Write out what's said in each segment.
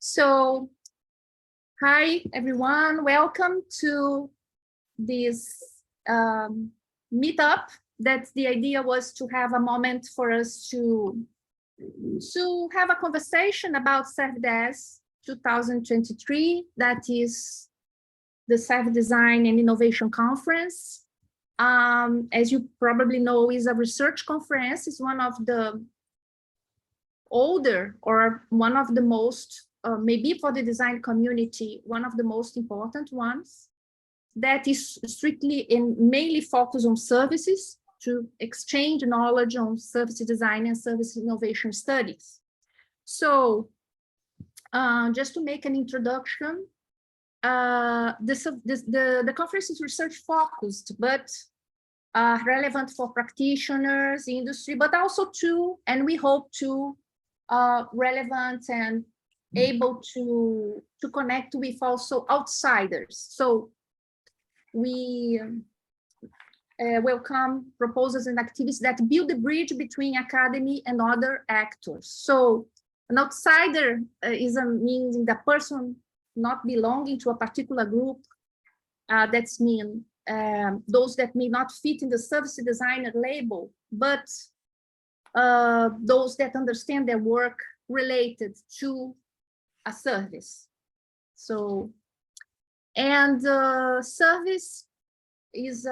So, hi everyone, welcome to this meetup. That the idea was to have a moment for us to have a conversation about ServDes 2023, that is the Serv Design and Innovation Conference. As you probably know, is a research conference. It's one of the older, or one of the most, maybe for the design community, one of the most important ones, that is strictly and mainly focused on services, to exchange knowledge on service design and service innovation studies. So just to make an introduction, the conference is research focused, but relevant for practitioners, industry, but also to, and we hope to, relevant and able to connect with also outsiders. So we welcome proposals and activities that build the bridge between academy and other actors. So an outsider means the person not belonging to a particular group. That's mean those that may not fit in the service designer label, but those that understand their work related to a service. So, and service is,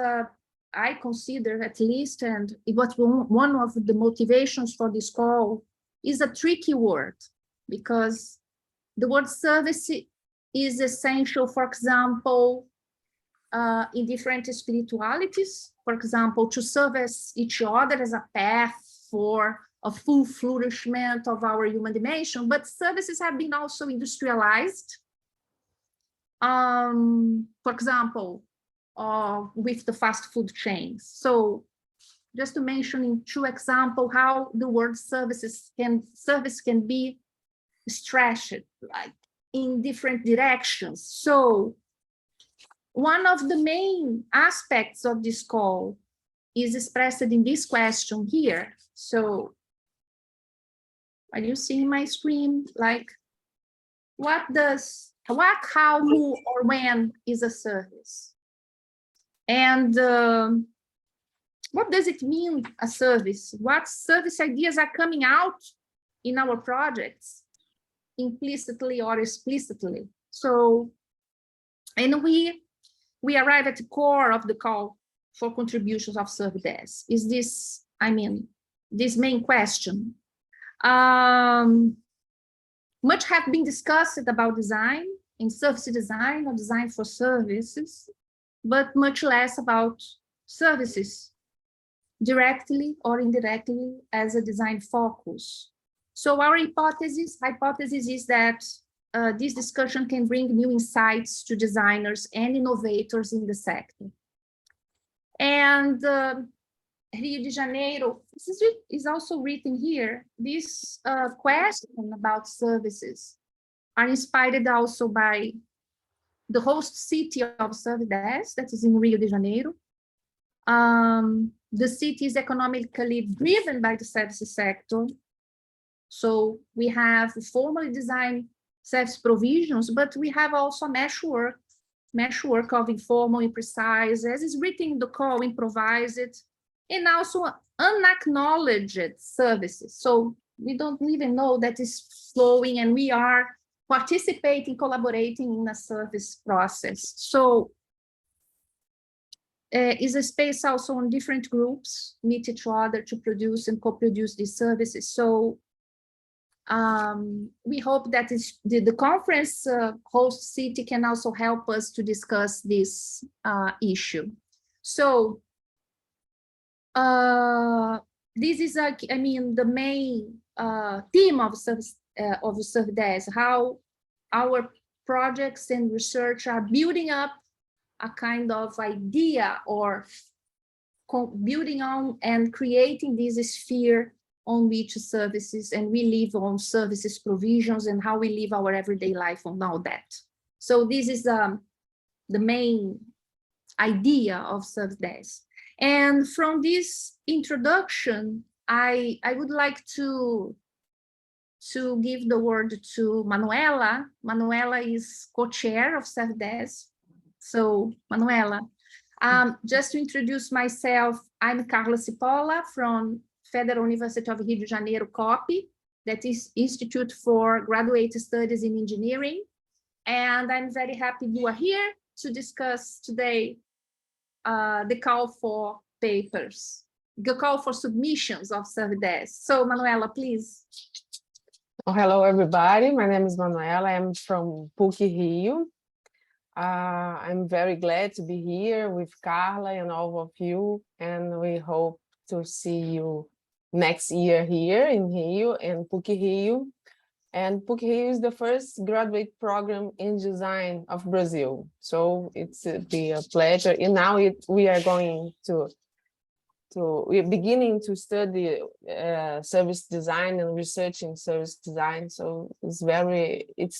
I consider at least, and it was one of the motivations for this call, is a tricky word, because the word service is essential, for example, in different spiritualities, for example, to service each other as a path for a full flourishment of our human dimension. But services have been also industrialized. For example, with the fast food chains. So just to mention in two examples how the word service can be stretched like in different directions. So one of the main aspects of this call is expressed in this question here. So are you seeing my screen? Like, what, how, who, or when is a service? And what does it mean, a service? What service ideas are coming out in our projects, implicitly or explicitly? So, and we arrive at the core of the call for contributions of ServDes. Is this, I mean, this main question. Much have been discussed about design in service design or design for services, but much less about services directly or indirectly as a design focus. So our hypothesis is that this discussion can bring new insights to designers and innovators in the sector. And Rio de Janeiro, this is also written here. This question about services are inspired also by the host city of ServDes, that is in Rio de Janeiro. The city is economically driven by the services sector. So we have formally designed service provisions, but we have also meshwork of informal, imprecise, as is written in the call, improvised, and also unacknowledged services. So we don't even know that is flowing, and we are participating, collaborating in a service process. So is a space also on different groups meet each other to produce and co-produce these services. So we hope that the conference host city can also help us to discuss this issue. So this is, I mean, the main theme of ServDes, how our projects and research are building up a kind of idea, or building on and creating this sphere on which services, and we live on services provisions, and how we live our everyday life on all that. So this is the main idea of ServDes. And from this introduction, I would like to to give the word to Manuela. Manuela is co-chair of ServDes. So Manuela, just to introduce myself, I'm Carla Cipolla from Federal University of Rio de Janeiro, COP, that is Institute for Graduate Studies in Engineering. And I'm very happy you are here to discuss today the call for papers, the call for submissions of ServDes. So Manuela, please. Oh, hello, everybody. My name is Manuela. I'm from PUC-Rio. I'm very glad to be here with Carla and all of you, and we hope to see you next year here in Rio and PUC-Rio. And PUC-Rio is the first graduate program in design of Brazil. So it's be a pleasure. And now we're beginning to study service design and research in service design. So it's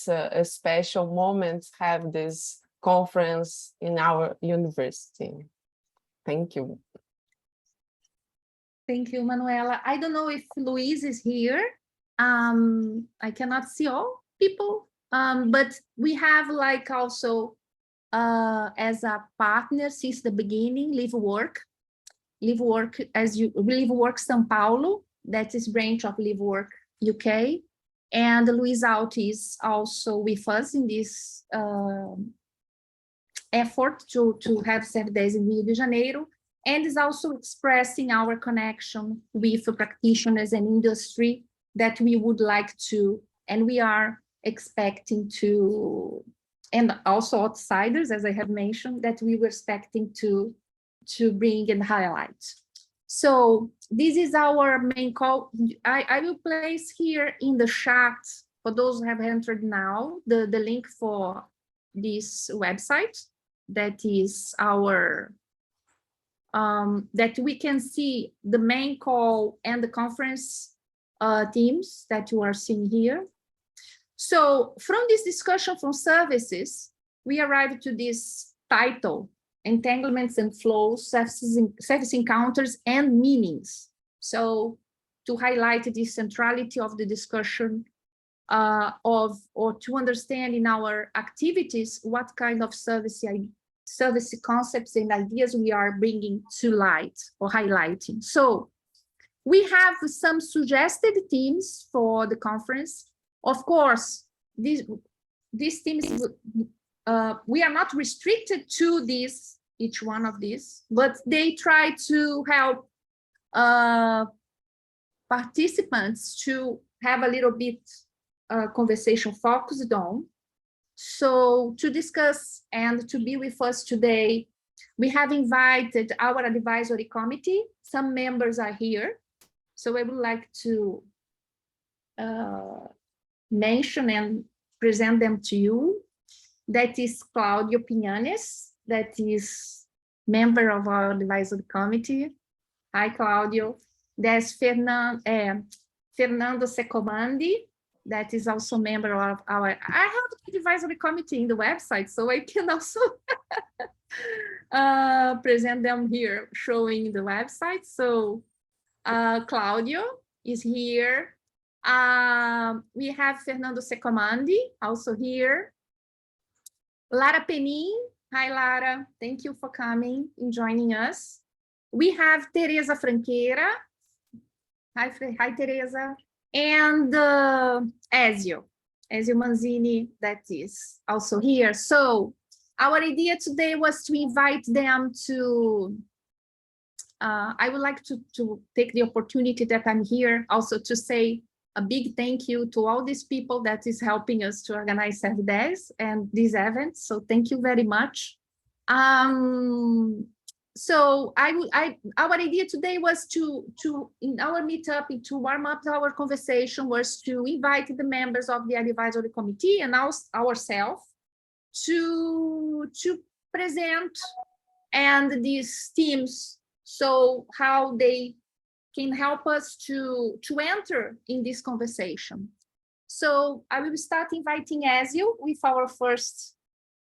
a special moment to have this conference in our university. Thank you. Thank you, Manuela. I don't know if Luis is here. I cannot see all people, but we have like also as a partner since the beginning, LiveWork São Paulo, that is branch of LiveWork UK, and Luis Alt is also with us in this effort to have ServDes in Rio de Janeiro, and is also expressing our connection with practitioners and industry that we would like to, and we are expecting to, and also outsiders, as I have mentioned, that we were expecting to bring and highlight. So this is our main call. I will place here in the chat, for those who have entered now, the link for this website, that is our, that we can see the main call and the conference themes that you are seeing here. So from this discussion from services, we arrived to this title, Entanglements and Flows, Service Encounters and Meanings. So to highlight the centrality of the discussion or to understand in our activities what kind of service concepts and ideas we are bringing to light or highlighting. So we have some suggested themes for the conference. Of course, these themes, we are not restricted to each one of these, but they try to help participants to have a little bit conversation focused on. So to discuss and to be with us today, we have invited our advisory committee. Some members are here. So I would like to mention and present them to you. That is Claudio Pinhanes, that is member of our advisory committee. Hi, Claudio. There's Fernando Secomandi, that is also member of our, I have the advisory committee in the website, so I can also present them here, showing the website. So Claudio is here. We have Fernando Secomandi also here. Lara Penin. Hi, Lara. Thank you for coming and joining us. We have Teresa Franqueira. Hi, Teresa. And Ezio Manzini, that is also here. So our idea today was to invite them to, I would like to take the opportunity that I'm here also to say a big thank you to all these people that is helping us to organize ServDes and these events. So thank you very much. So our idea today was to in our meetup, to warm up our conversation, was to invite the members of the advisory committee and ourselves to present and these teams, so how they can help us to enter in this conversation. So I will start inviting Ezio with our first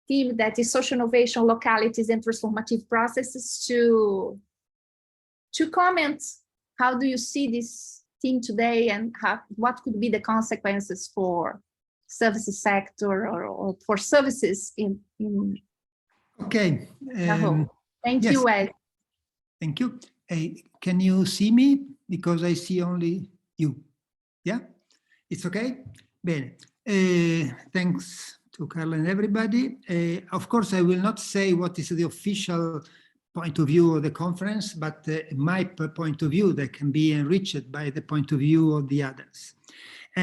theme, that is social innovation, localities, and transformative processes, to comment. How do you see this theme today and what could be the consequences for services sector or for services in Okay. the whole. Thank yes. you, Ed. Thank you. Can you see me? Because I see only you. Yeah? It's okay? Bene. Thanks to Carla and everybody. Of course, I will not say what is the official point of view of the conference, but my point of view that can be enriched by the point of view of the others.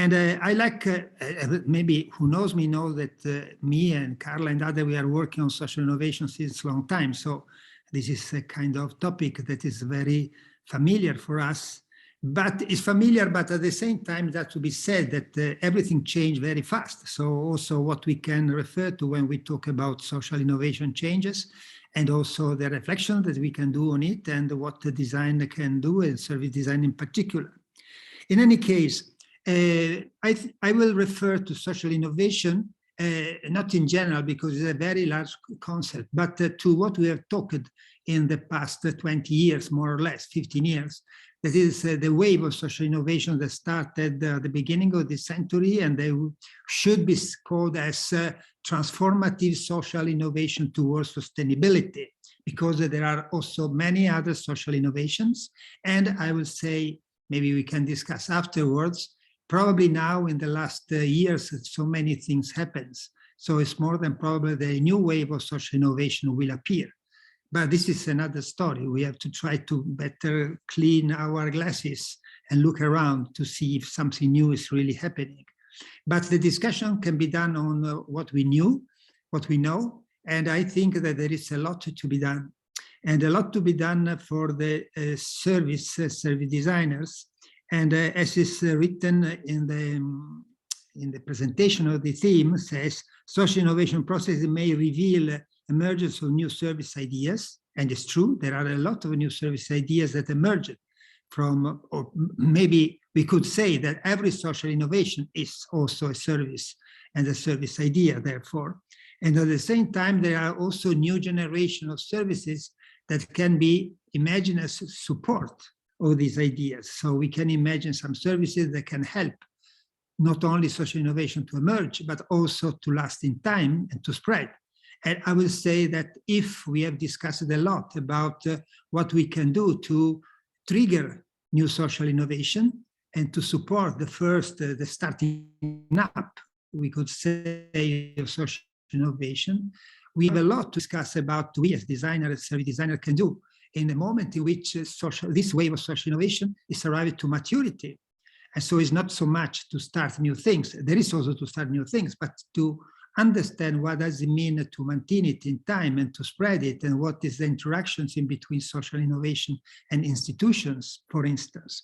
And I like, maybe who knows me knows that me and Carla and others, we are working on social innovation since a long time. So this is a kind of topic that is very familiar for us, but it's familiar, but at the same time, that to be said that everything changed very fast. So also what we can refer to when we talk about social innovation changes, and also the reflection that we can do on it and what the design can do, and service design in particular. In any case, I will refer to social innovation, not in general, because it's a very large concept, but to what we have talked in the past 20 years, more or less, 15 years. That is the wave of social innovation that started at the beginning of this century, and they should be called as transformative social innovation towards sustainability, because there are also many other social innovations. And I will say, maybe we can discuss afterwards, probably now in the last years, so many things happens. So it's more than probably the new wave of social innovation will appear. But this is another story. We have to try to better clean our glasses and look around to see if something new is really happening. But the discussion can be done on what we knew, what we know, and I think that there is a lot to be done. And a lot to be done for the service designers. And as is written in the presentation of the theme, says, social innovation processes may reveal emergence of new service ideas. And it's true, there are a lot of new service ideas that emerged from, or maybe we could say that every social innovation is also a service and a service idea, therefore. And at the same time, there are also new generation of services that can be imagined as support of these ideas. So we can imagine some services that can help not only social innovation to emerge, but also to last in time and to spread. And I will say that if we have discussed a lot about what we can do to trigger new social innovation and to support the first, the starting up, we could say, of social innovation, we have a lot to discuss about what we as designers, service designer can do in the moment in which this wave of social innovation is arrived to maturity. And so it's not so much to start new things. There is also to start new things, but to understand what does it mean to maintain it in time and to spread it, and what is the interactions in between social innovation and institutions, for instance.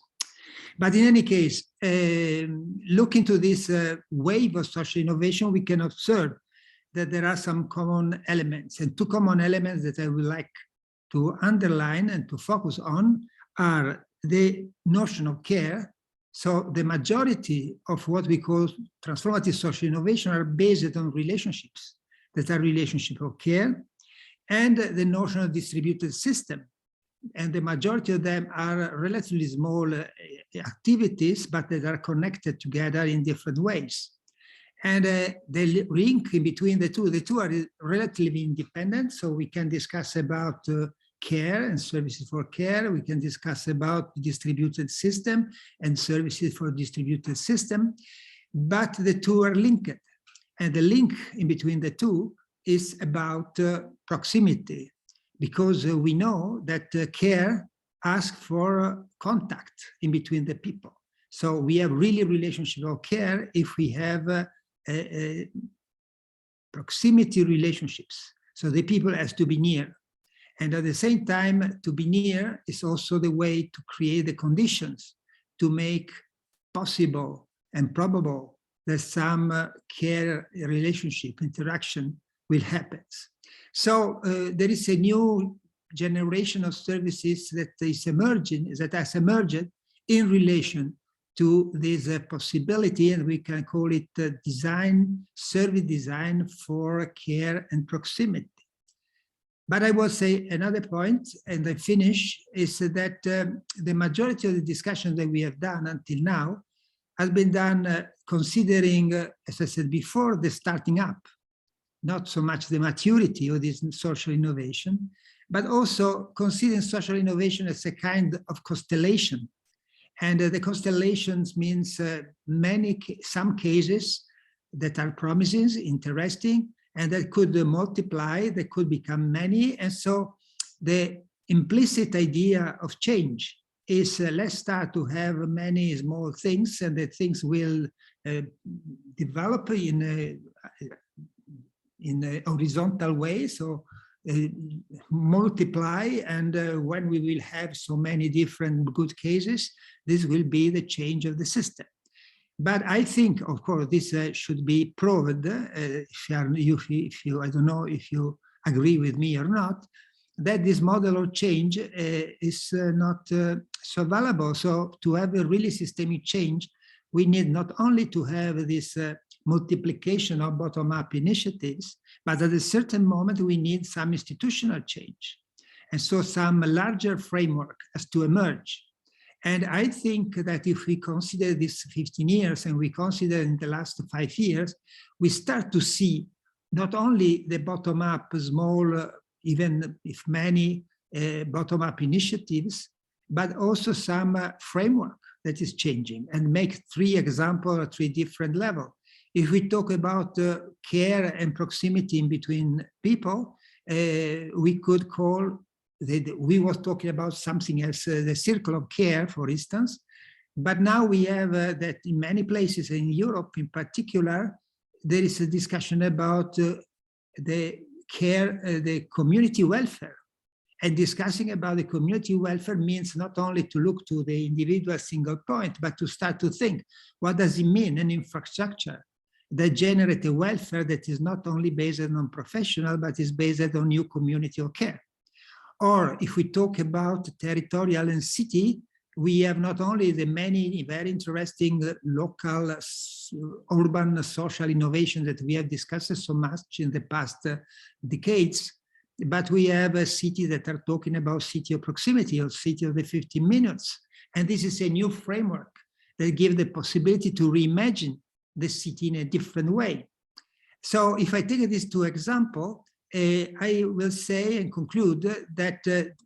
But in any case, look into this wave of social innovation, we can observe that there are some common elements, and two common elements that I would like to underline and to focus on are the notion of care. So the majority of what we call transformative social innovation are based on relationships that are relationships of care, and the notion of distributed system. And the majority of them are relatively small activities, but that are connected together in different ways. And the link in between the two are relatively independent. So we can discuss about care and services for care. We can discuss about distributed system and services for distributed system, but the two are linked. And the link in between the two is about proximity, because we know that care asks for contact in between the people. So we have really relationship of care if we have proximity relationships. So the people has to be near. And at the same time, to be near is also the way to create the conditions to make possible and probable that some care relationship interaction will happen. So there is a new generation of services that is emerging, that has emerged in relation to this possibility, and we can call it design, service design for care and proximity. But I will say another point, and I finish, is that the majority of the discussion that we have done until now has been done considering, as I said before, the starting up, not so much the maturity of this social innovation, but also considering social innovation as a kind of constellation. And the constellations means some cases that are promising, interesting, and that could multiply, that could become many. And so the implicit idea of change is let's start to have many small things, and that things will develop in a horizontal way. So multiply, and when we will have so many different good cases, this will be the change of the system. But I think, of course, this should be proved. If you, I don't know if you agree with me or not, that this model of change is not so valuable. So to have a really systemic change, we need not only to have this multiplication of bottom-up initiatives, but at a certain moment we need some institutional change. And so some larger framework has to emerge. And I think that if we consider this 15 years and we consider in the last 5 years, we start to see not only the bottom-up small, even if many bottom-up initiatives, but also some framework that is changing, and make 3 examples at 3 different levels. If we talk about care and proximity in between people, we could call we were talking about something else, the circle of care, for instance. But now we have that in many places in Europe in particular, there is a discussion about the care, the community welfare. And discussing about the community welfare means not only to look to the individual single point, but to start to think, what does it mean, an infrastructure that generates a welfare that is not only based on professional, but is based on new community of care. Or if we talk about territorial and city, we have not only the many very interesting local urban social innovations that we have discussed so much in the past decades, but we have a city that are talking about city of proximity or city of the 15 minutes. And this is a new framework that gives the possibility to reimagine the city in a different way. So if I take these 2 examples, I will say and conclude that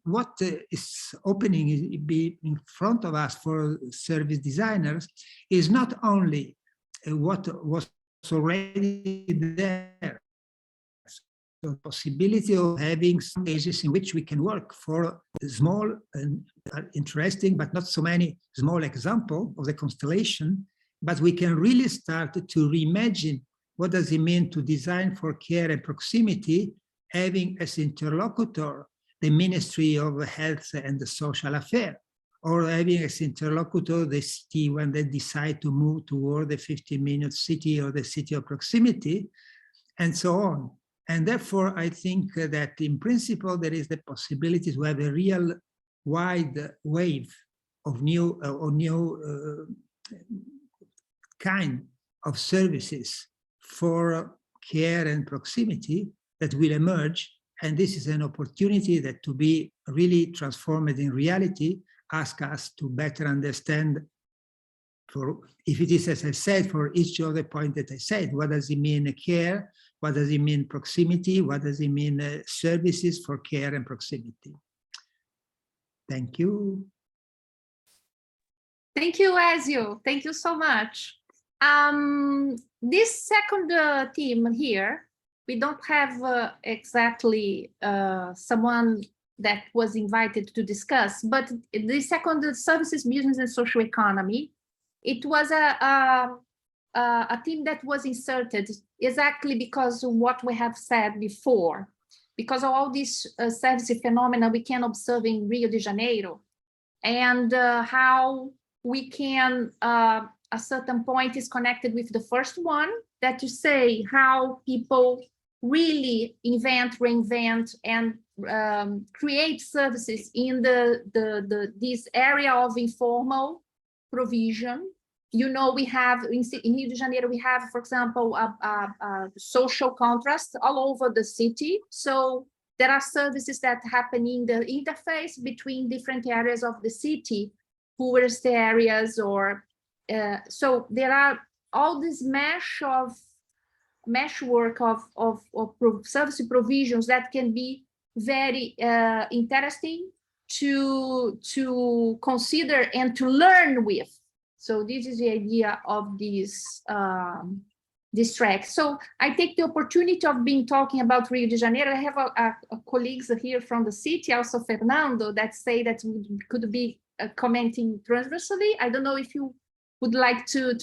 what is opening in front of us for service designers is not only what was already there, so the possibility of having some cases in which we can work for small and interesting, but not so many small examples of the constellation, but we can really start to reimagine what does it mean to design for care and proximity, having as interlocutor the Ministry of Health and the Social Affairs, or having as interlocutor the city when they decide to move toward the 15-minute city or the city of proximity, and so on. And therefore, I think that in principle, there is the possibility to have a real wide wave of new kind of services for care and proximity that will emerge. And this is an opportunity that to be really transformed in reality, ask us to better understand, for if it is, as I said, for each of the points that I said, what does it mean care? What does it mean proximity? What does it mean services for care and proximity? Thank you. Thank you, Ezio. Thank you so much. This second team here, we don't have exactly someone that was invited to discuss, but the second, services, business, and social economy, it was a team that was inserted exactly because of what we have said before, because of all these service phenomena we can observe in Rio de Janeiro, and how we can, a certain point is connected with the first one, that you say how people really invent, reinvent, and create services in this area of informal provision. You know, we have in Rio de Janeiro, we have, for example, a social contrast all over the city. So there are services that happen in the interface between different areas of the city, poorest areas, or so there are all this meshwork of service provisions that can be very interesting to consider and to learn with. So this is the idea of this track. So I take the opportunity of being talking about Rio de Janeiro. I have a colleagues here from the city, also Fernando, that say that we could be commenting transversally. I don't know if you would like to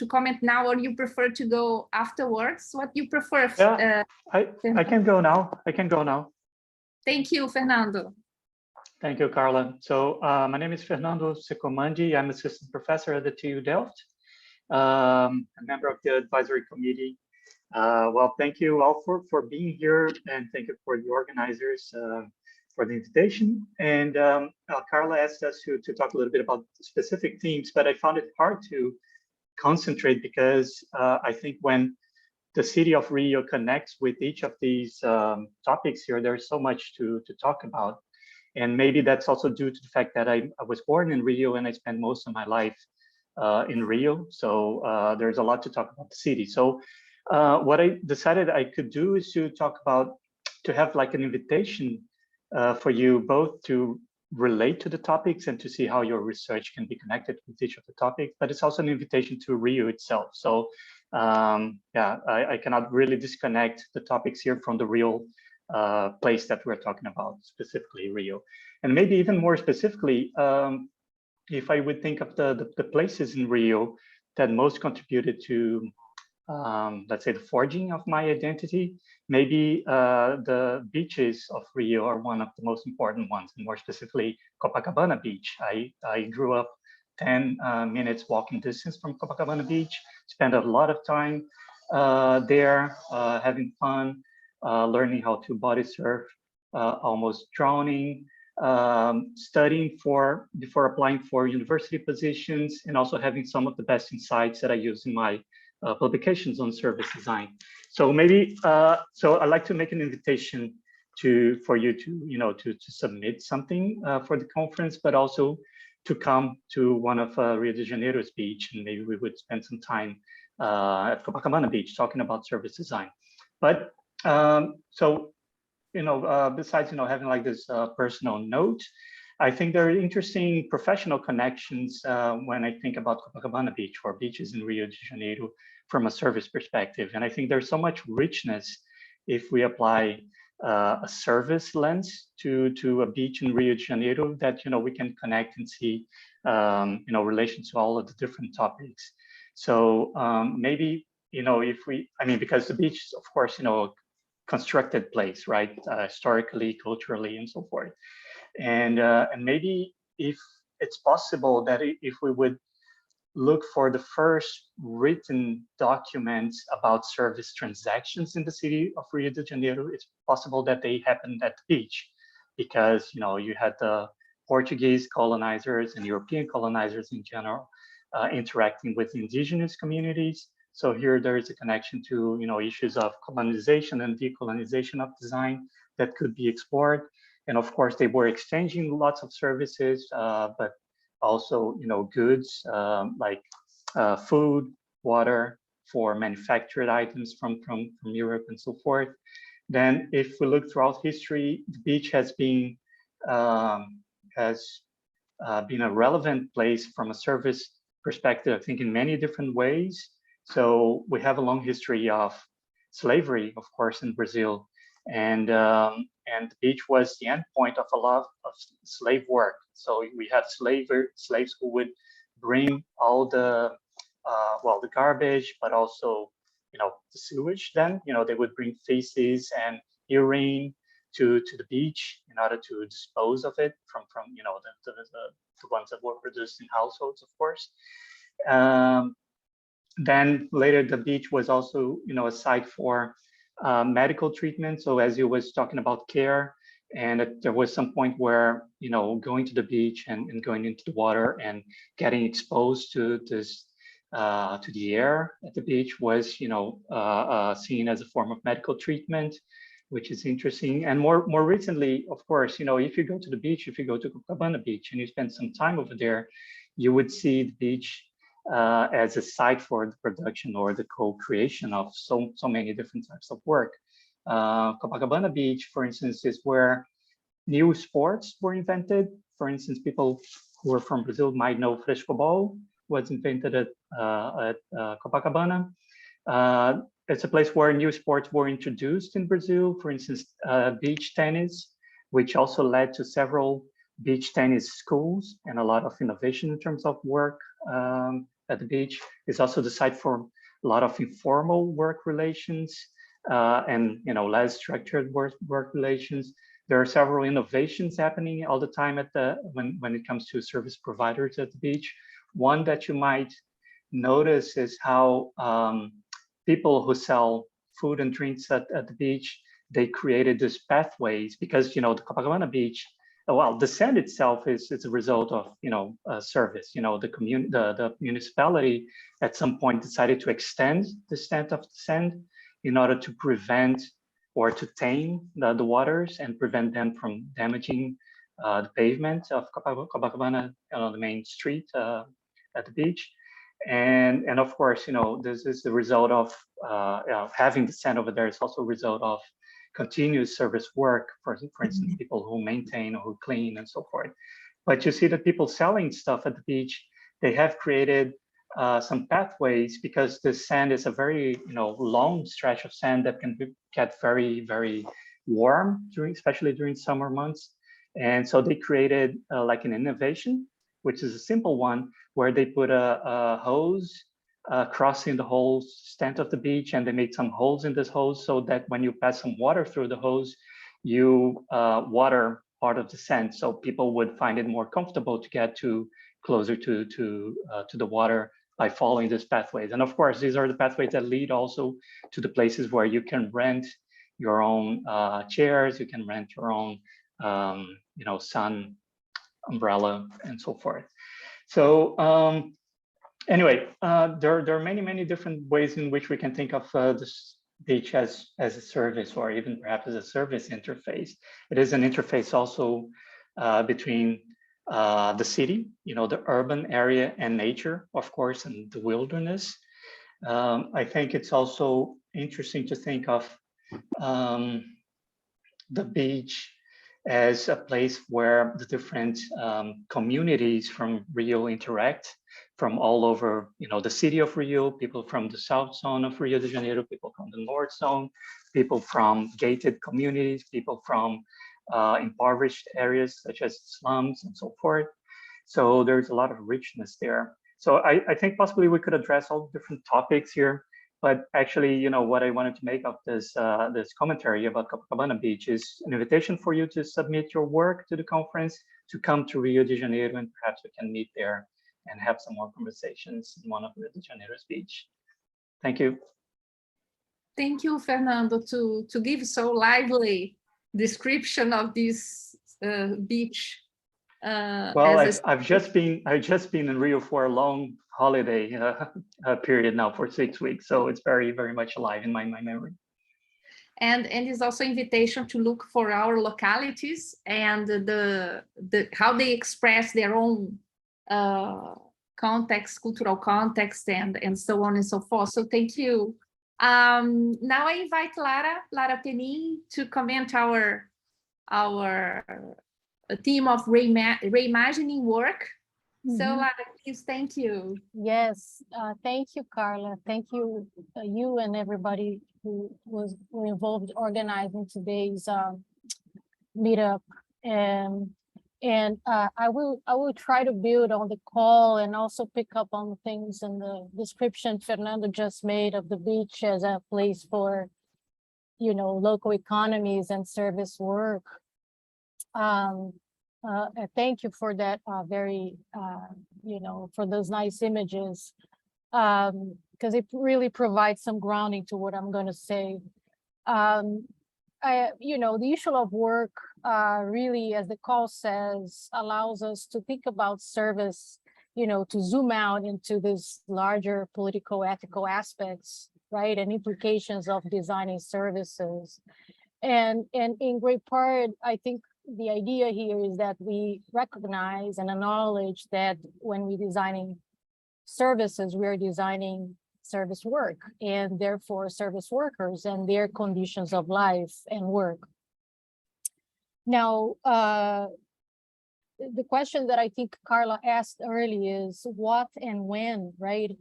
comment now, or you prefer to go afterwards. What you prefer? Yeah, I can go now. I can go now. Thank you, Fernando. Thank you, Carla. So my name is Fernando Secomandi. I'm assistant professor at the TU Delft, a member of the advisory committee. Well, thank you all for being here, and thank you for the organizers for the invitation. And Carla asked us to talk a little bit about specific themes, but I found it hard to concentrate because I think when the city of Rio connects with each of these topics here, there's so much to talk about. And maybe that's also due to the fact that I was born in Rio and I spent most of my life in Rio. So there's a lot to talk about the city. So what I decided I could do is to have like an invitation for you both to relate to the topics and to see how your research can be connected with each of the topics, but it's also an invitation to Rio itself. So yeah, I cannot really disconnect the topics here from the real place that we're talking about, specifically Rio. And maybe even more specifically, if I would think of the places in Rio that most contributed to, let's say, the forging of my identity, maybe the beaches of Rio are one of the most important ones, and more specifically, Copacabana Beach. I grew up 10 minutes walking distance from Copacabana Beach, spent a lot of time there, having fun, learning how to body surf, almost drowning, studying before applying for university positions, and also having some of the best insights that I use in my publications on service design. So maybe, so I'd like to make an invitation for you to submit something for the conference, but also to come to one of Rio de Janeiro's beach, and maybe we would spend some time at Copacabana Beach talking about service design. But so, besides, having like this personal note, I think there are interesting professional connections when I think about Copacabana Beach or beaches in Rio de Janeiro from a service perspective. And I think there's so much richness if we apply a service lens to a beach in Rio de Janeiro that, we can connect and see, relations to all of the different topics. So maybe, because the beach is, of course, constructed place, right? Historically, culturally, and so forth. And maybe if it's possible that if we would look for the first written documents about service transactions in the city of Rio de Janeiro, it's possible that they happened at the beach, because you had the Portuguese colonizers and European colonizers in general interacting with indigenous communities. So here there is a connection to issues of colonization and decolonization of design that could be explored. And of course, they were exchanging lots of services, but also goods like food, water for manufactured items from Europe and so forth. Then, if we look throughout history, the beach has been a relevant place from a service perspective, I think, in many different ways. So we have a long history of slavery, of course, in Brazil, and the beach was the end point of a lot of slave work. So we had slaves who would bring all the garbage, but also the sewage. Then they would bring feces and urine to the beach in order to dispose of it from the ones that were produced in households, of course. Then later, the beach was also, a site for medical treatment. So as you was talking about care, and there was some point where, going to the beach and going into the water and getting exposed to this, to the air at the beach was, seen as a form of medical treatment. which is interesting. And more recently, of course, if you go to the beach, if you go to Copacabana Beach and you spend some time over there, you would see the beach as a site for the production or the co-creation of so many different types of work. Copacabana Beach, for instance, is where new sports were invented. For instance, people who are from Brazil might know frescobol was invented at Copacabana. It's a place where new sports were introduced in Brazil. For instance, beach tennis, which also led to several beach tennis schools and a lot of innovation in terms of work at the beach. It's also the site for a lot of informal work relations and less structured work relations. There are several innovations happening all the time at when it comes to service providers at the beach. One that you might notice is how people who sell food and drinks at the beach, they created these pathways because the Copacabana Beach, well, the sand itself is a result of service. The municipality at some point decided to extend the extent of the sand in order to prevent or to tame the waters and prevent them from damaging the pavement of Copacabana, the main street at the beach. And of course, this is the result of having the sand over there. It's also a result of continuous service work, for instance, people who maintain or who clean and so forth. But you see that people selling stuff at the beach, they have created some pathways because the sand is a very long stretch of sand that can get very, very warm especially during summer months. And so they created like an innovation, which is a simple one, where they put a hose crossing the whole extent of the beach, and they made some holes in this hose so that when you pass some water through the hose, you water part of the sand, so people would find it more comfortable to get closer to the water by following these pathways. And of course, these are the pathways that lead also to the places where you can rent your own chairs, you can rent your own sun umbrella and so forth. So anyway, there are many different ways in which we can think of this beach as a service, or even perhaps as a service interface. It is an interface also between the city, the urban area, and nature, of course, and the wilderness. I think it's also interesting to think of the beach as a place where the different communities from Rio interact, from all over, the city of Rio, people from the south zone of Rio de Janeiro, people from the north zone, people from gated communities, people from impoverished areas such as slums and so forth. So there's a lot of richness there. So I think possibly we could address all different topics here. But actually, what I wanted to make of this commentary about Copacabana Beach is an invitation for you to submit your work to the conference, to come to Rio de Janeiro, and perhaps we can meet there and have some more conversations in one of Rio de Janeiro's beach. Thank you. Thank you, Fernando, to give so lively description of this beach. Well, I've just been in Rio for a long holiday period now for 6 weeks, so it's very, very much alive in my memory. And it's also invitation to look for our localities and how they express their own context, cultural context, and so on and so forth. So thank you. Now I invite Lara Penin to comment our theme of reimagining work. So Lara, please, thank you. Yes, thank you, Carla. Thank you, you and everybody who were involved organizing today's meetup. And I will try to build on the call and also pick up on the things in the description Fernando just made of the beach as a place for, local economies and service work. Thank you for that very, for those nice images, because it really provides some grounding to what I'm going to say. The issue of work really, as the call says, allows us to think about service, to zoom out into these larger political, ethical aspects, right, and implications of designing services. And in great part, I think the idea here is that we recognize and acknowledge that when we're designing services, we're designing service work, and therefore service workers and their conditions of life and work. Now, the question that I think Carla asked early is what and when, right,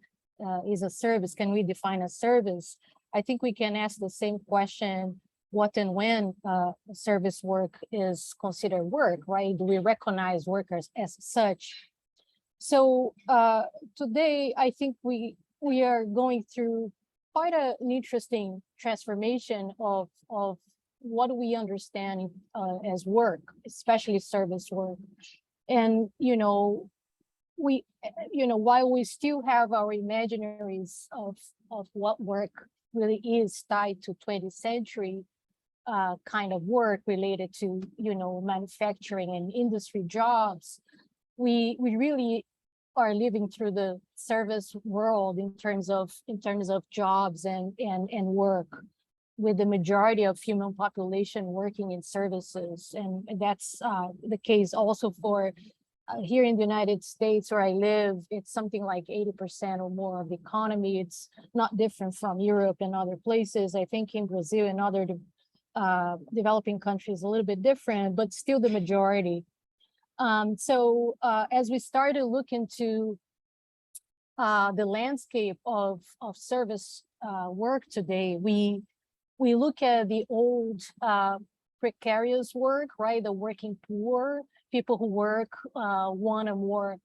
is a service? Can we define a service? I think we can ask the same question, what and when service work is considered work, right? Do we recognize workers as such? So today, I think we are going through quite an interesting transformation of what we understand as work, especially service work. And, while we still have our imaginaries of what work really is tied to 20th century kind of work related to, manufacturing and industry jobs, we really are living through the service world in terms of jobs and work, with the majority of human population working in services. And that's the case also for here in the United States where I live. It's something like 80% or more of the economy. It's not different from Europe and other places. I think in Brazil and other developing countries a little bit different, but still the majority. So as we start to look into the landscape of service work today, we look at the old precarious work, right? The working poor, people who work one or more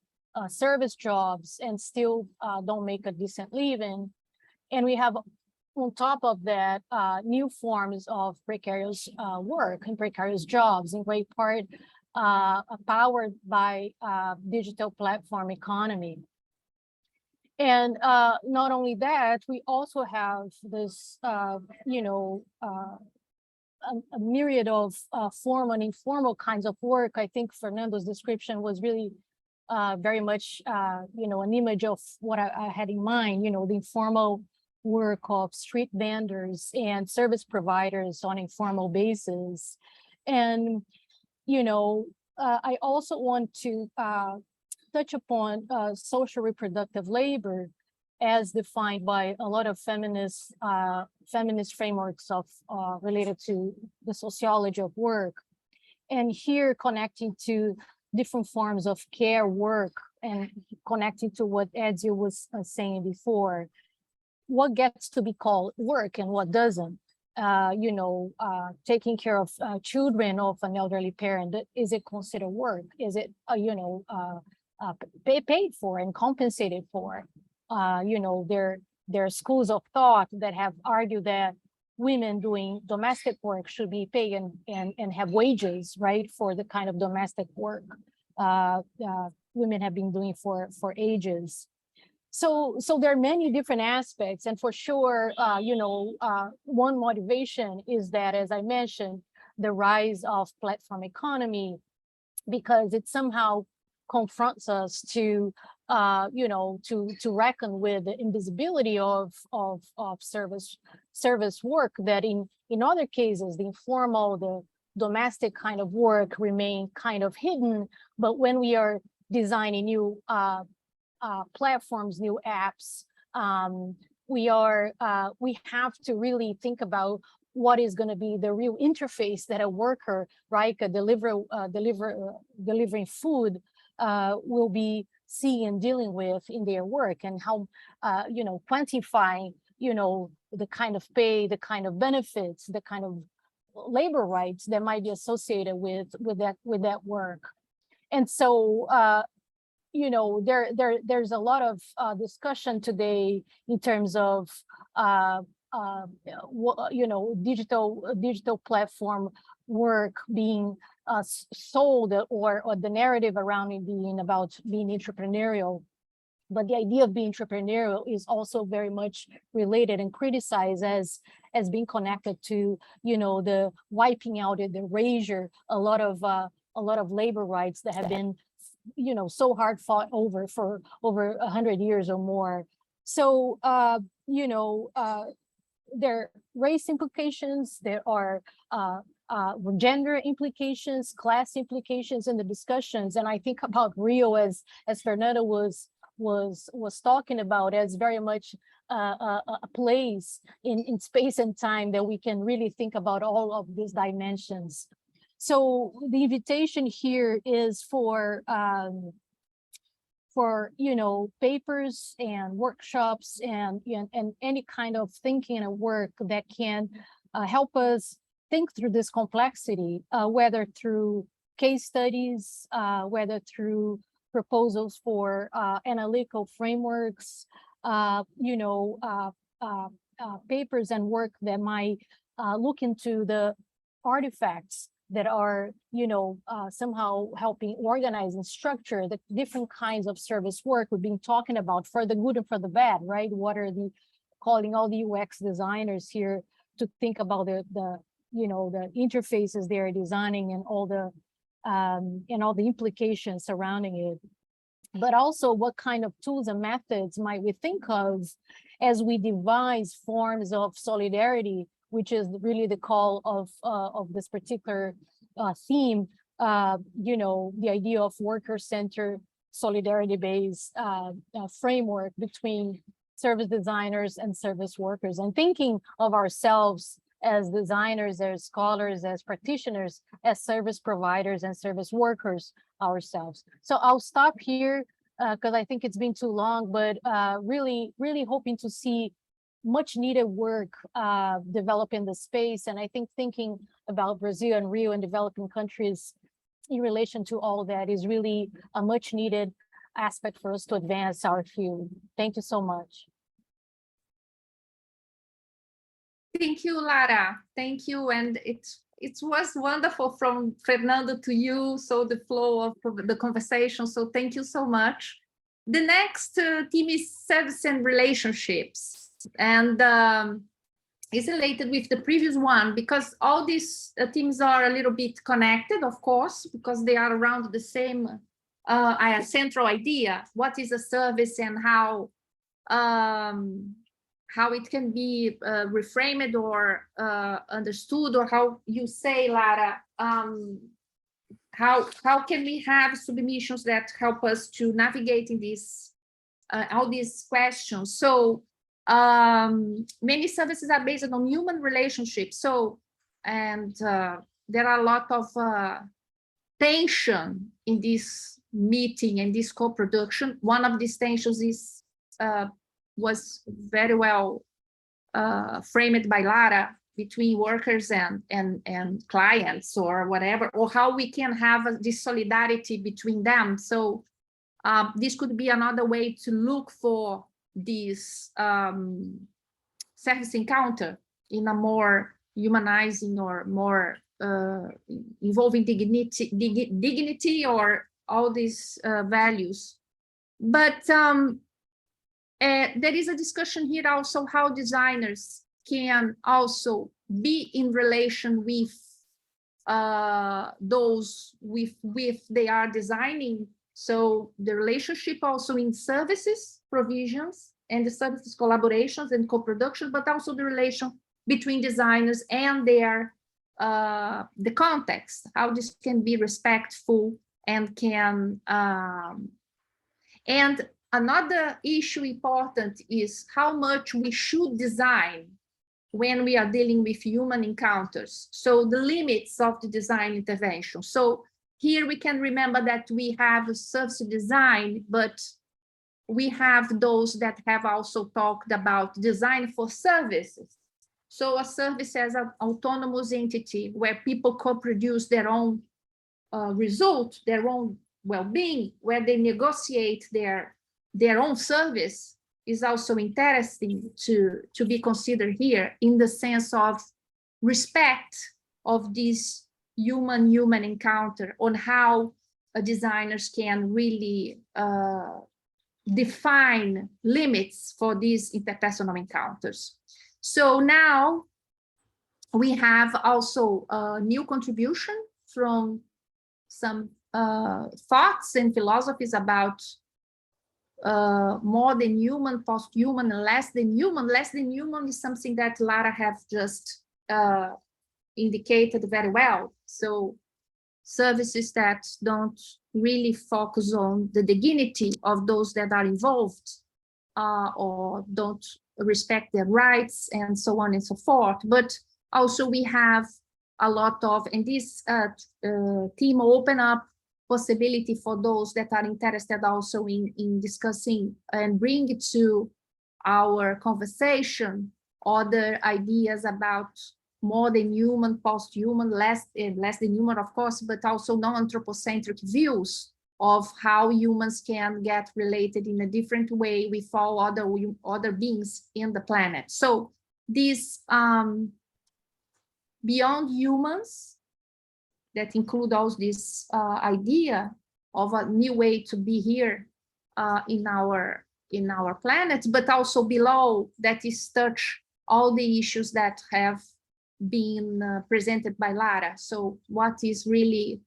service jobs and still don't make a decent living. And we have on top of that, new forms of precarious work and precarious jobs, in great part powered by digital platform economy. And not only that, we also have this, a myriad of formal and informal kinds of work. I think Fernando's description was really very much, an image of what I had in mind, the informal work of street vendors and service providers on informal basis. And, I also want to touch upon social reproductive labor as defined by a lot of feminist frameworks of related to the sociology of work. And here connecting to different forms of care work and connecting to what Edzio was saying before, what gets to be called work and what doesn't. Taking care of children of an elderly parent, is it considered work? Is it, paid for and compensated for? There are schools of thought that have argued that women doing domestic work should be paid and have wages, right, for the kind of domestic work women have been doing for ages. So there are many different aspects, and for sure, one motivation is that, as I mentioned, the rise of platform economy, because it somehow confronts us to, to reckon with the invisibility of service work that in other cases, the informal, the domestic kind of work remain kind of hidden, but when we are designing new platforms, new apps, we have to really think about what is going to be the real interface that a worker, right, delivering food will be seeing and dealing with in their work, and how quantifying the kind of pay, the kind of benefits, the kind of labor rights that might be associated with that work. And so there's a lot of discussion today in terms of digital platform work being sold, or the narrative around it being about being entrepreneurial. But the idea of being entrepreneurial is also very much related and criticized as being connected to the wiping out, the erasure, a lot of labor rights that have been so hard fought over for over 100 years or more. So there are race implications, there are gender implications, class implications in the discussions. And I think about Rio as Fernanda was talking about, as very much a place in space and time that we can really think about all of these dimensions. So the invitation here is for papers and workshops and any kind of thinking and work that can help us think through this complexity, whether through case studies, whether through proposals for analytical frameworks, papers and work that might look into the artifacts that are, somehow helping organize and structure the different kinds of service work we've been talking about, for the good and for the bad, right? What are calling all the UX designers here to think about the interfaces they're designing and all the implications surrounding it. But also, what kind of tools and methods might we think of as we devise forms of solidarity, which is really the call of this particular theme, the idea of worker-centered, solidarity-based framework between service designers and service workers, and thinking of ourselves as designers, as scholars, as practitioners, as service providers and service workers ourselves. So I'll stop here because I think it's been too long, but really hoping to see much needed work develop in the space. And I think thinking about Brazil and Rio and developing countries in relation to all that is really a much needed aspect for us to advance our field. Thank you so much. Thank you, Lara. Thank you. And it was wonderful from Fernando to you, so the flow of the conversation. So thank you so much. The next theme is service and relationships. And is related with the previous one, because all these themes are a little bit connected, of course, because they are around the same central idea. What is a service and how it can be reframed or understood, or how you say, Lara, how can we have submissions that help us to navigate in this all these questions. So many services are based on human relationships. So, and there are a lot of tension in this meeting and this co-production. One of these tensions is was very well framed by Lara, between workers and clients or whatever, or how we can have this solidarity between them. So this could be another way to look for this service encounter in a more humanizing or more involving dignity or all these values. But there is a discussion here also how designers can also be in relation with those with they are designing. So the relationship also in services provisions and the services collaborations and co-production, but also the relation between designers and their the context, how this can be respectful and can and another issue important is how much we should design when we are dealing with human encounters. So the limits of the design intervention. So here we can remember that we have a service design, but we have those that have also talked about design for services. So a service as an autonomous entity where people co-produce their own result, their own well-being, where they negotiate their own service is also interesting to be considered here in the sense of respect of this human encounter, on how designers can really define limits for these interpersonal encounters. So now we have also a new contribution from some thoughts and philosophies about more than human, post-human, and less than human. Less than human is something that Lara have just indicated very well. So services that don't really focus on the dignity of those that are involved, or don't respect their rights, and so on and so forth. But also we have a lot of, and this team open up possibility for those that are interested also in discussing and bring to our conversation other ideas about more than human, post-human, less than human, of course, but also non-anthropocentric views of how humans can get related in a different way with all other beings in the planet. So these beyond humans, that include all this idea of a new way to be here in our planet, but also below that is touch all the issues that have been presented by Lara. So what is really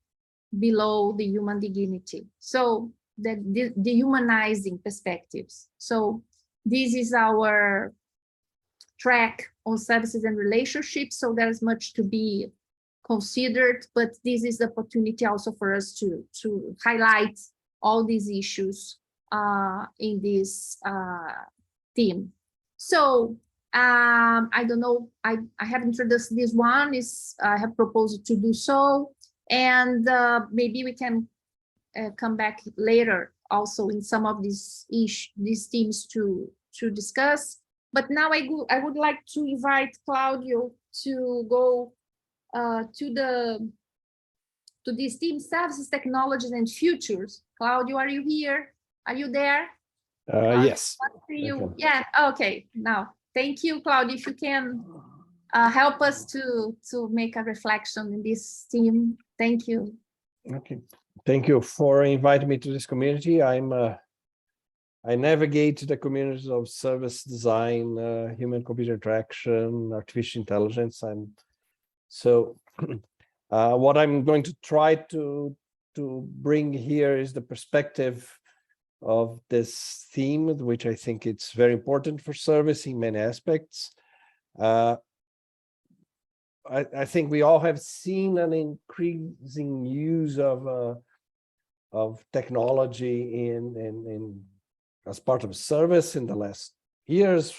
below the human dignity? So the dehumanizing perspectives. So this is our track on services and relationships. So there's much to be considered, but this is the opportunity also for us to highlight all these issues in this theme. So I don't know, I have introduced this one, I have proposed to do so, and maybe we can come back later also in some of these themes to discuss. But now I would like to invite Claudio to go to this theme, services, technologies, and futures. Claudio, are you here? Are you there? Yes. Yeah, okay, now. Thank you, Claudia. If you can help us to make a reflection in this theme. Thank you. Okay. Thank you for inviting me to this community. I navigate the communities of service design, human-computer interaction, artificial intelligence. What I'm going to try to bring here is the perspective of this theme, which I think it's very important for service in many aspects. I think we all have seen an increasing use of technology in as part of service in the last years,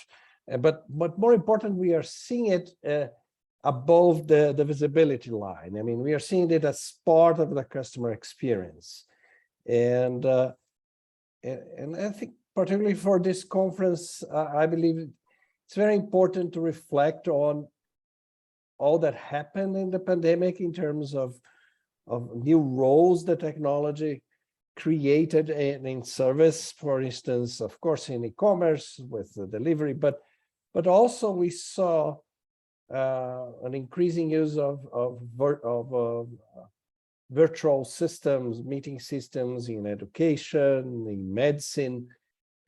but more important, we are seeing it above the visibility line. I mean, we are seeing it as part of the customer experience, and I think particularly for this conference, I believe it's very important to reflect on all that happened in the pandemic in terms of new roles that technology created in service, for instance, of course, in e-commerce with the delivery, but also we saw an increasing use of virtual systems, meeting systems in education, in medicine,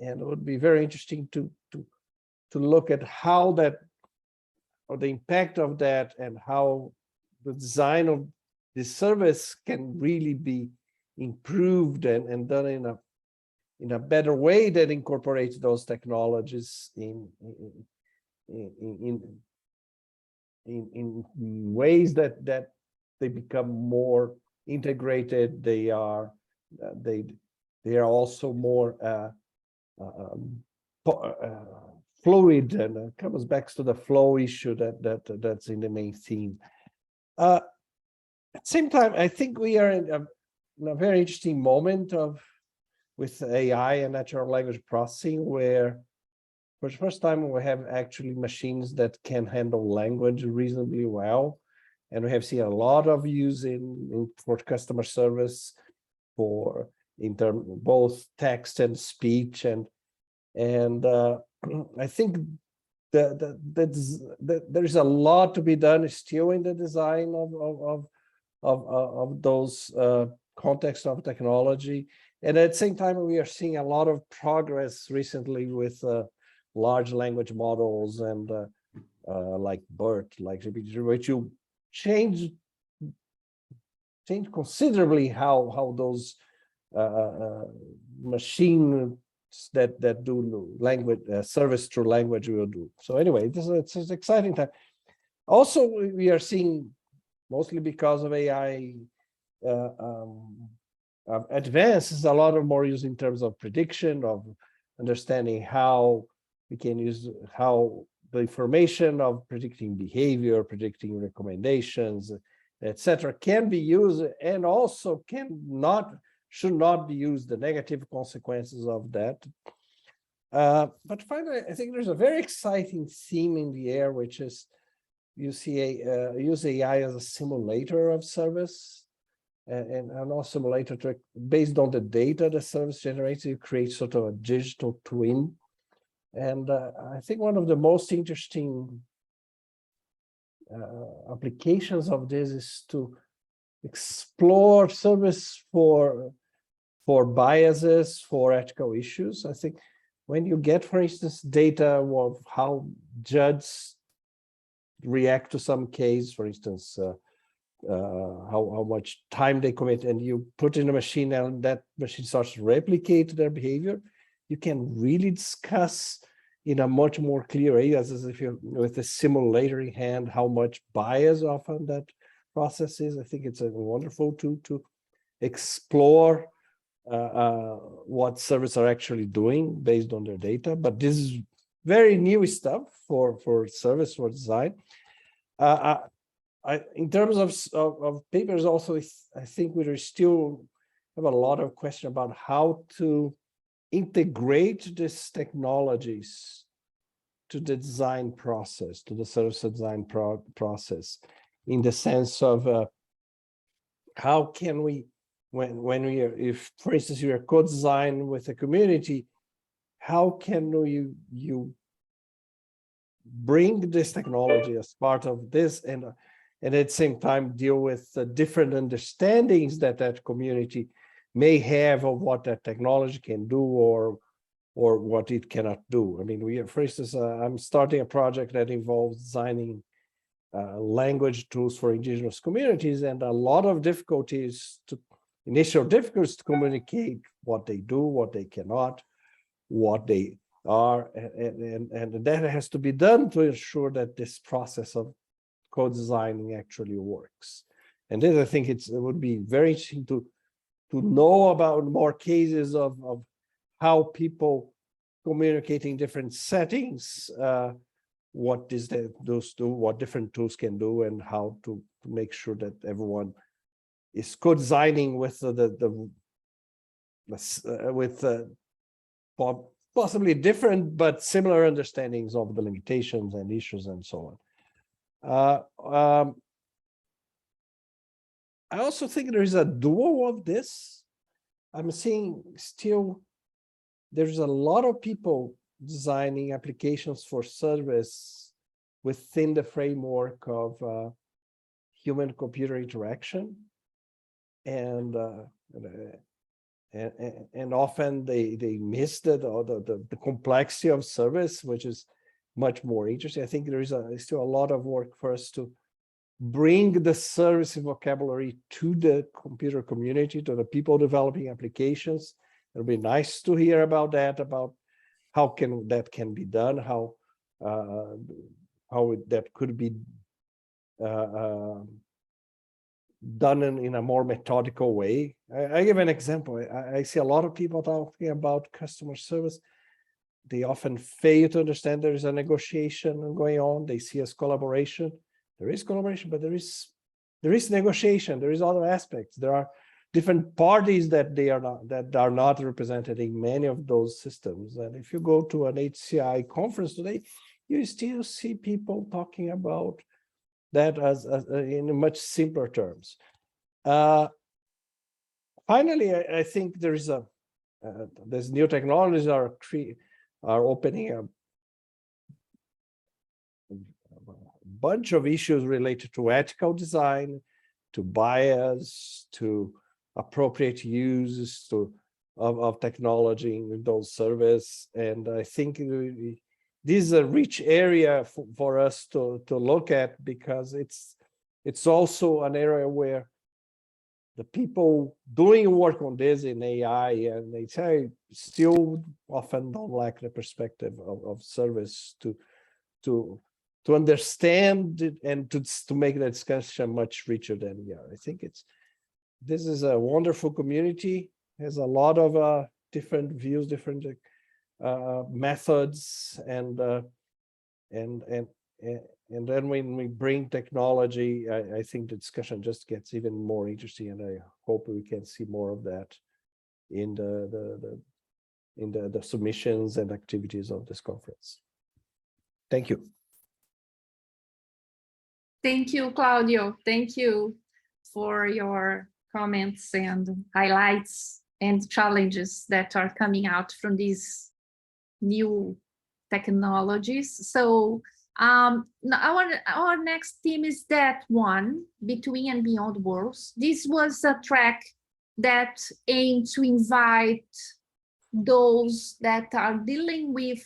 and it would be very interesting to look at how that, or the impact of that, and how the design of this service can really be improved and done in a better way that incorporates those technologies in ways that they become more integrated. They are also more fluid, and it comes back to the flow issue that's in the main theme. At the same time, I think we are in a very interesting moment with AI and natural language processing, where for the first time we have actually machines that can handle language reasonably well, and we have seen a lot of use for customer service, in terms of both text and speech, and I think that there is a lot to be done still in the design of those contexts of technology. And at the same time, we are seeing a lot of progress recently with large language models and like BERT, like GPT, which you change considerably how those machine that do language service through language will do. So anyway, it's an exciting time. Also, we are seeing, mostly because of AI advances, a lot of more use in terms of prediction, of understanding how we can use how the information of predicting behavior, predicting recommendations, etc., can be used, and also should not be used, the negative consequences of that. But finally, I think there's a very exciting theme in the air, which is use AI as a simulator of service, and also simulator to, based on the data the service generates, you create sort of a digital twin. And I think one of the most interesting applications of this is to explore service for biases, for ethical issues. I think when you get, for instance, data of how judges react to some case, for instance, how much time they commit, and you put in a machine and that machine starts to replicate their behavior, you can really discuss in a much more clear way, as if you with a simulator in hand, how much bias often that process is. I think it's a wonderful tool to explore what services are actually doing based on their data. But this is very new stuff for service, for design. In terms of papers also, I think we still have a lot of question about how to integrate these technologies to the design process, to the service design process, in the sense of how can we, when we are, if for instance you are co-design with a community, how can you bring this technology as part of this, and at the same time deal with the different understandings that community may have of what that technology can do or what it cannot do. I mean, for instance, I'm starting a project that involves designing language tools for indigenous communities, and a lot of initial difficulties to communicate what they do, what they cannot, what they are, and that has to be done to ensure that this process of co-designing actually works. And then I think it would be very interesting to know about more cases of how people communicate in different settings, what those do, what different tools can do, and how to make sure that everyone is co-designing with possibly different but similar understandings of the limitations and issues and so on. I also think there is a duo of this. I'm seeing still there's a lot of people designing applications for service within the framework of human-computer interaction, and often they miss the complexity of service, which is much more interesting. I think there is still a lot of work for us to bring the service vocabulary to the computer community, to the people developing applications. It'll be nice to hear about that, about how that can be done, how that could be done in a more methodical way. I give an example. I see a lot of people talking about customer service. They often fail to understand there is a negotiation going on. They see as collaboration. There is collaboration, but there is negotiation. There is other aspects. There are different parties that are not represented in many of those systems. And if you go to an HCI conference today, you still see people talking about that as in much simpler terms. Finally, I think there's new technologies are opening up a bunch of issues related to ethical design, to bias, to appropriate uses of technology in those service. And I think this is a rich area for us to look at, because it's also an area where the people doing work on this in AI, and they say still often don't lack the perspective of service to understand it and to make the discussion much richer than we are. I think this is a wonderful community, has a lot of different views, different methods, and then when we bring technology, I think the discussion just gets even more interesting, and I hope we can see more of that in the submissions and activities of this conference. Thank you. Thank you, Claudio. Thank you for your comments and highlights and challenges that are coming out from these new technologies. So our next theme is that one, Between and Beyond Worlds. This was a track that aimed to invite those that are dealing with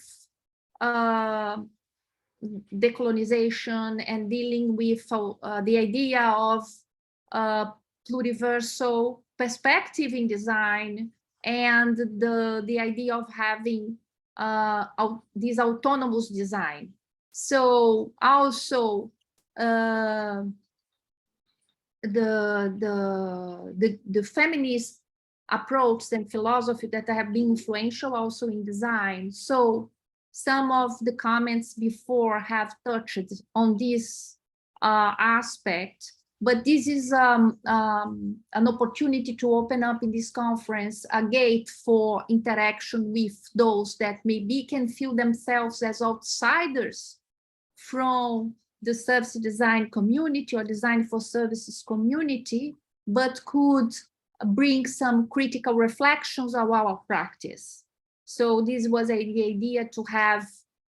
decolonization and dealing with the idea of pluriversal perspective in design, and the idea of having this autonomous design. So also the feminist approach and philosophy that have been influential also in design. So some of the comments before have touched on this aspect, but this is an opportunity to open up in this conference a gate for interaction with those that maybe can feel themselves as outsiders from the service design community or design for services community, but could bring some critical reflections of our practice. So this was the idea to have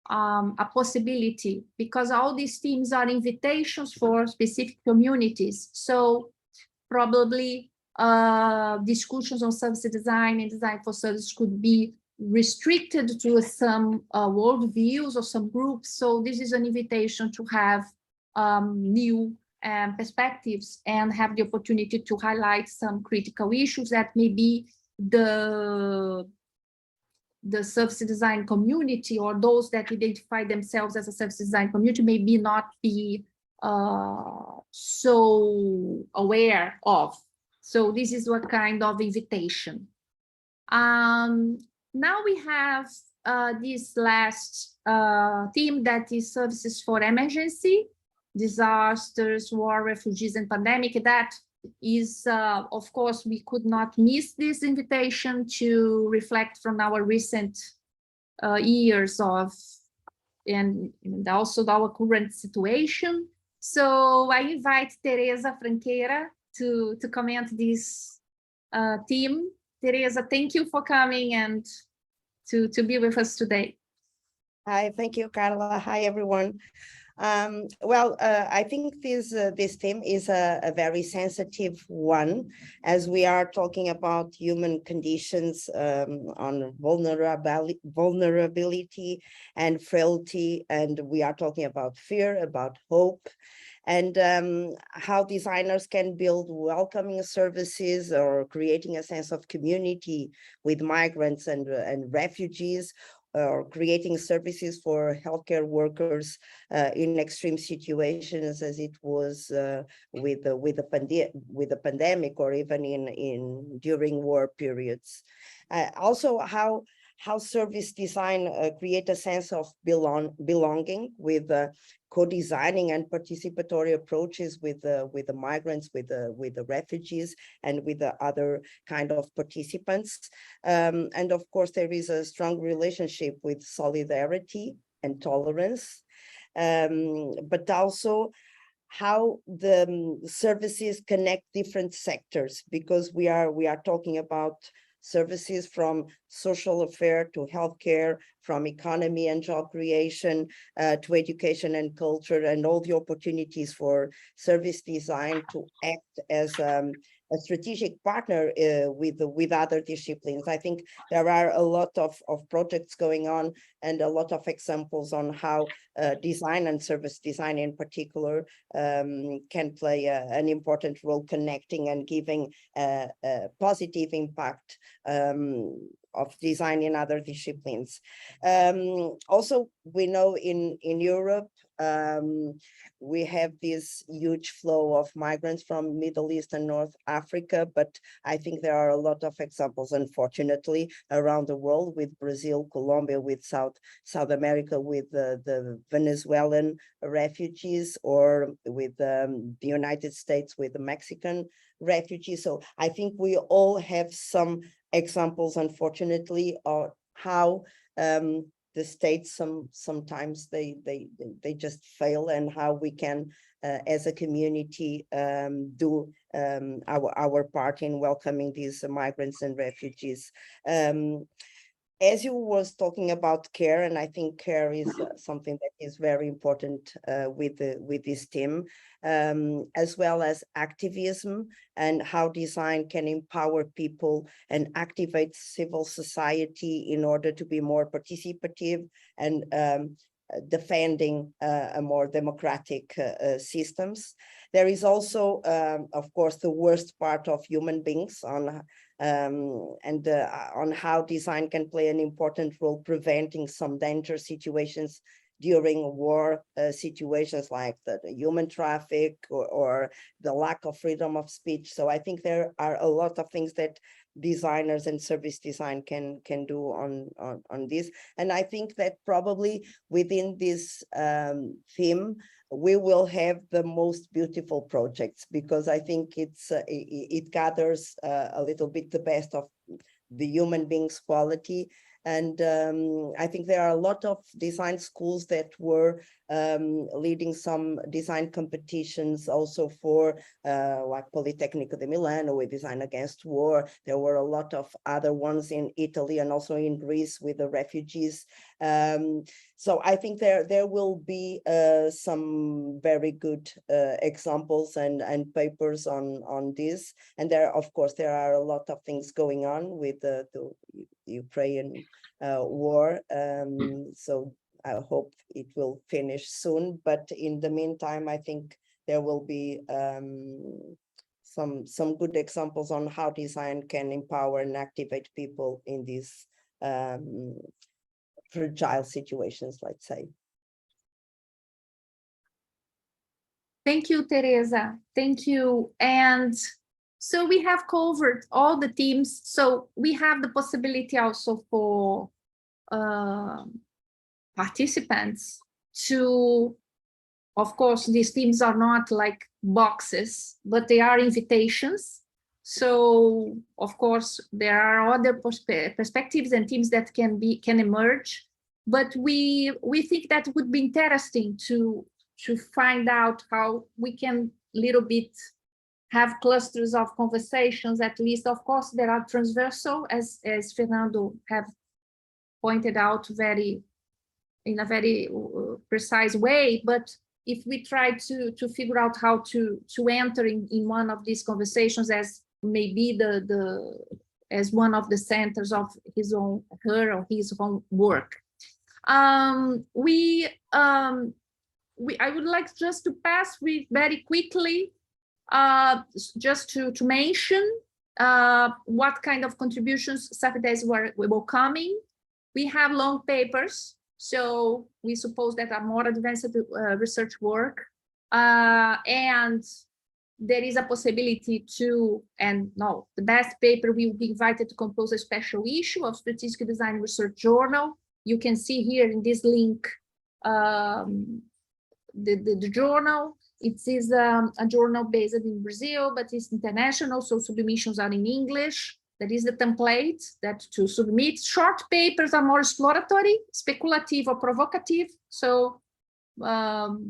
a possibility, because all these themes are invitations for specific communities. So probably discussions on service design and design for service could be restricted to some worldviews or some groups. So this is an invitation to have new perspectives and have the opportunity to highlight some critical issues that maybe the service design community or those that identify themselves as a service design community maybe not be so aware of. So this is what kind of invitation. Now we have this last theme, that is services for emergency, disasters, war, refugees, and pandemic. That is, of course, we could not miss this invitation to reflect from our recent years of, and also our current situation. So I invite Teresa Franqueira to comment this theme. Teresa, thank you for coming and to be with us today. Hi, thank you, Carla. Hi, everyone. I think this theme is a very sensitive one, as we are talking about human conditions on vulnerability and frailty, and we are talking about fear, about hope, and how designers can build welcoming services or creating a sense of community with migrants and refugees, or creating services for healthcare workers in extreme situations, as it was with the pandemic, or even during war periods. Also, how service design create a sense of belonging with co-designing and participatory approaches with the migrants, with the refugees, and with the other kind of participants. And of course, there is a strong relationship with solidarity and tolerance, but also how the services connect different sectors, because we are talking about services from social affair to healthcare, from economy and job creation to education and culture, and all the opportunities for service design to act as a strategic partner with other disciplines. I think there are a lot of projects going on and a lot of examples on how design and service design in particular can play an important role connecting and giving a positive impact of design in other disciplines. Also, we know in Europe, we have this huge flow of migrants from Middle East and North Africa, but I think there are a lot of examples, unfortunately, around the world, with Brazil, Colombia, with South America, with the Venezuelan refugees, or with the United States with the Mexican refugees. So I think we all have some examples, unfortunately, of how the states sometimes they just fail, and how we can as a community do our part in welcoming these migrants and refugees. As you was talking about care, and I think care is something that is very important with this team, as well as activism and how design can empower people and activate civil society in order to be more participative and defending a more democratic systems. There is also, of course, the worst part of human beings on how design can play an important role preventing some danger situations during war situations, like the human traffic or the lack of freedom of speech. So I think there are a lot of things that designers and service design can do on this. And I think that probably within this theme, we will have the most beautiful projects, because I think it gathers a little bit the best of the human beings quality. And I think there are a lot of design schools that were leading some design competitions also for like Politecnico de Milano with Design Against War. There were a lot of other ones in Italy and also in Greece with the refugees. So I think there will be some very good examples and papers on this. And there, of course, there are a lot of things going on with the Ukrainian war. So I hope it will finish soon. But in the meantime, I think there will be some good examples on how design can empower and activate people in these fragile situations, let's say. Thank you, Teresa. Thank you. And so we have covered all the themes. So we have the possibility also for participants to, of course, these themes are not like boxes, but they are invitations. So, of course, there are other perspectives and themes that can emerge. But we think that would be interesting to find out how we can little bit have clusters of conversations, at least. Of course, there are transversal, as Fernando have pointed out in a very precise way. But if we try to figure out how to enter in one of these conversations as maybe as one of the centers of her or his own work. I would like just to pass very quickly, just to mention what kind of contributions ServDes were welcoming. We have long papers, so we suppose that are more advanced research work, and there is a possibility to, the best paper will be invited to compose a special issue of Strategic Design Research Journal. You can see here in this link the journal. It is a journal based in Brazil, but it's international, so submissions are in English. That is the template that to submit. Short papers are more exploratory, speculative, or provocative. So the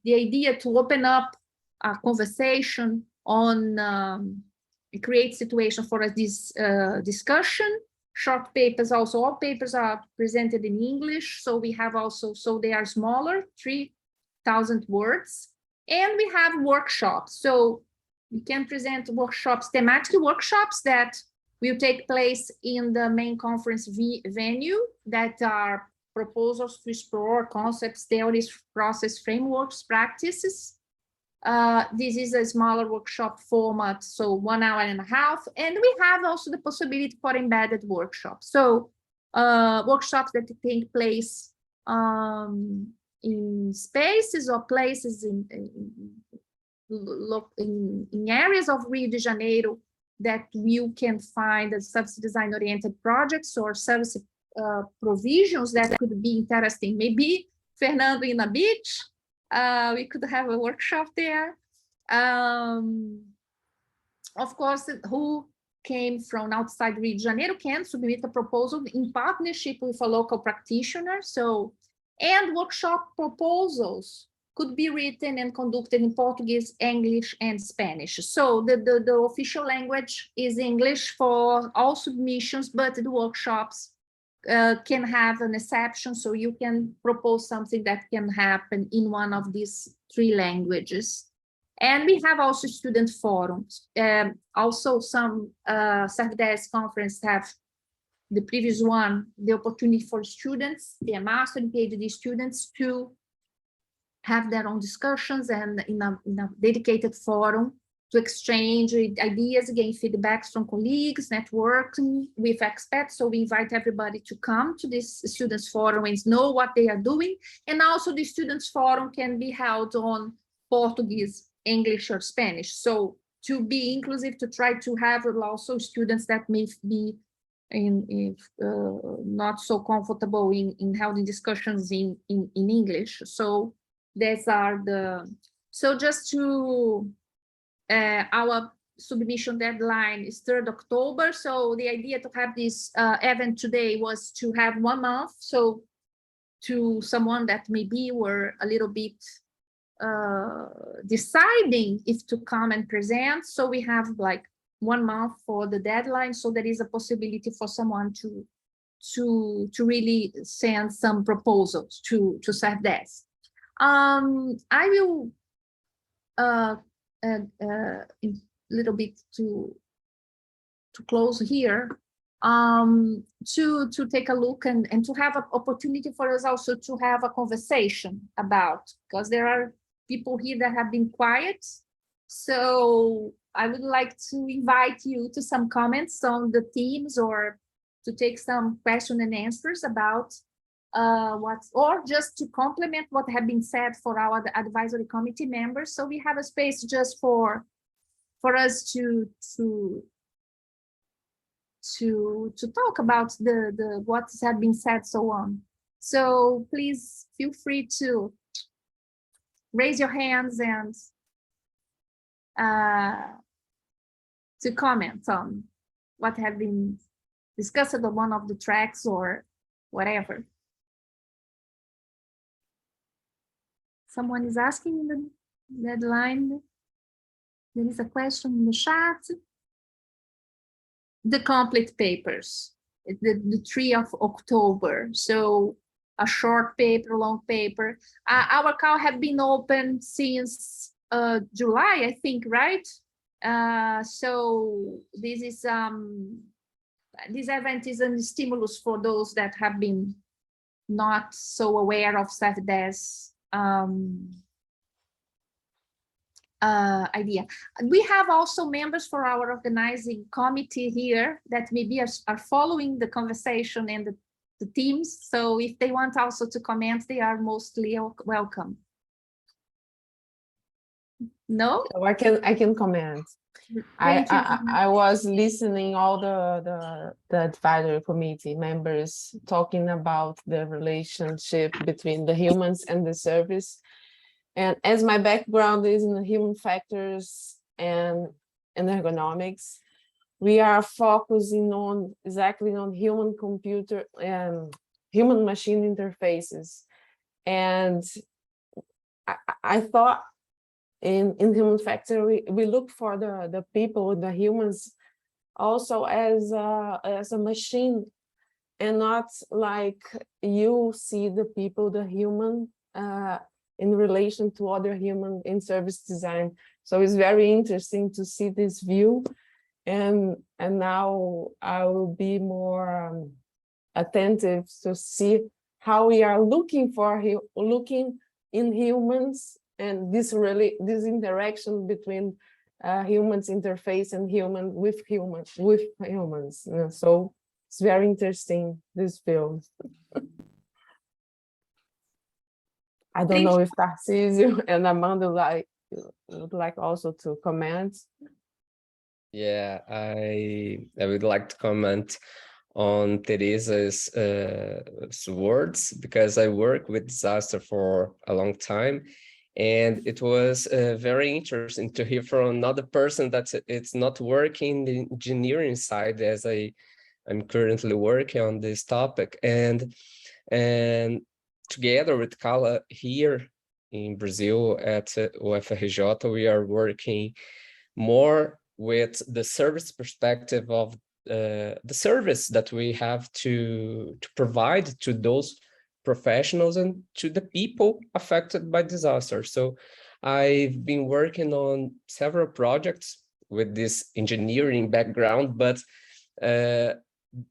idea to open up a conversation on create situation for this discussion. Short papers also, all papers are presented in English. So we have also, so they are smaller, 3,000 words. And we have workshops. So We can present workshops, thematic workshops that will take place in the main conference venue that are proposals to explore concepts, theories, process, frameworks, practices. This is a smaller workshop format, so 1 hour and a half. And we have also the possibility for embedded workshops. So workshops that take place in spaces or places in areas of Rio de Janeiro that you can find as service design oriented projects or service provisions that could be interesting. Maybe Fernando in a beach, we could have a workshop there. Of course, who came from outside Rio de Janeiro can submit a proposal in partnership with a local practitioner. So, and workshop proposals could be written and conducted in Portuguese, English, and Spanish. So the official language is English for all submissions, but the workshops can have an exception. So you can propose something that can happen in one of these 3 languages. And we have also student forums. Also some ServDes conference have, the previous one, the opportunity for students, the master and PhD students to have their own discussions and in a dedicated forum to exchange ideas, gain feedbacks from colleagues, networking with experts. So we invite everybody to come to this students forum and know what they are doing. And also the students forum can be held on Portuguese, English, or Spanish. So to be inclusive, to try to have also students that may be not so comfortable in holding discussions in English. So these are so just to, our submission deadline is 3rd October. So the idea to have this event today was to have 1 month. So to someone that maybe were a little bit deciding if to come and present. So we have like 1 month for the deadline. So there is a possibility for someone to really send some proposals to ServDes. I will a little bit to close here, to take a look and to have an opportunity for us also to have a conversation about, because there are people here that have been quiet. So I would like to invite you to some comments on the themes or to take some question and answers about or just to complement what have been said for our advisory committee members. So we have a space just for us to talk about the what has been said, so on. So please feel free to raise your hands and to comment on what have been discussed on one of the tracks or whatever. Someone is asking in the deadline. There is a question in the chat. The complete papers, the 3 of October. So a short paper, long paper. Our call have been open since July, I think, right? So this is this event is a stimulus for those that have been not so aware of ServDes idea. We have also members for our organizing committee here that maybe are following the conversation and the teams. So if they want also to comment, they are mostly welcome. No? So I can comment. I was listening all the advisory committee members talking about the relationship between the humans and the service. And as my background is in the human factors and ergonomics, we are focusing on exactly on human computer and human machine interfaces. And I thought in human factor, we look for the people, the humans, also as a machine, and not like you see the people, the human, in relation to other human in service design. So it's very interesting to see this view. And now I will be more attentive to see how we are looking in humans, and this interaction between humans interface and with humans. So it's very interesting, this field. I don't know if Tarcísio and Amanda would like also to comment. Yeah, I would like to comment on Teresa's words, because I work with disaster for a long time, and it was very interesting to hear from another person that it's not working the engineering side, as I'm currently working on this topic, and together with Carla here in Brazil at UFRJ, we are working more with the service perspective of the service that we have to provide to those professionals and to the people affected by disaster. So I've been working on several projects with this engineering background, but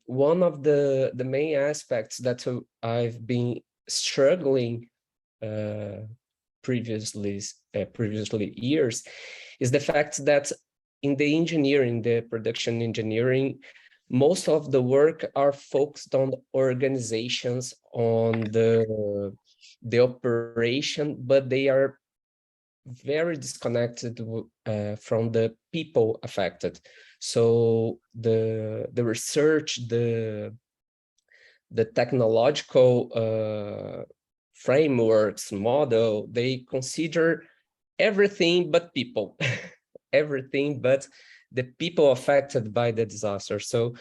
one of the main aspects that I've been struggling previously years is the fact that in the engineering, the production engineering, most of the work are focused on organizations, on the operation, but they are very disconnected from the people affected. So the research, the technological frameworks, model, they consider everything but people, everything but the people affected by the disaster. So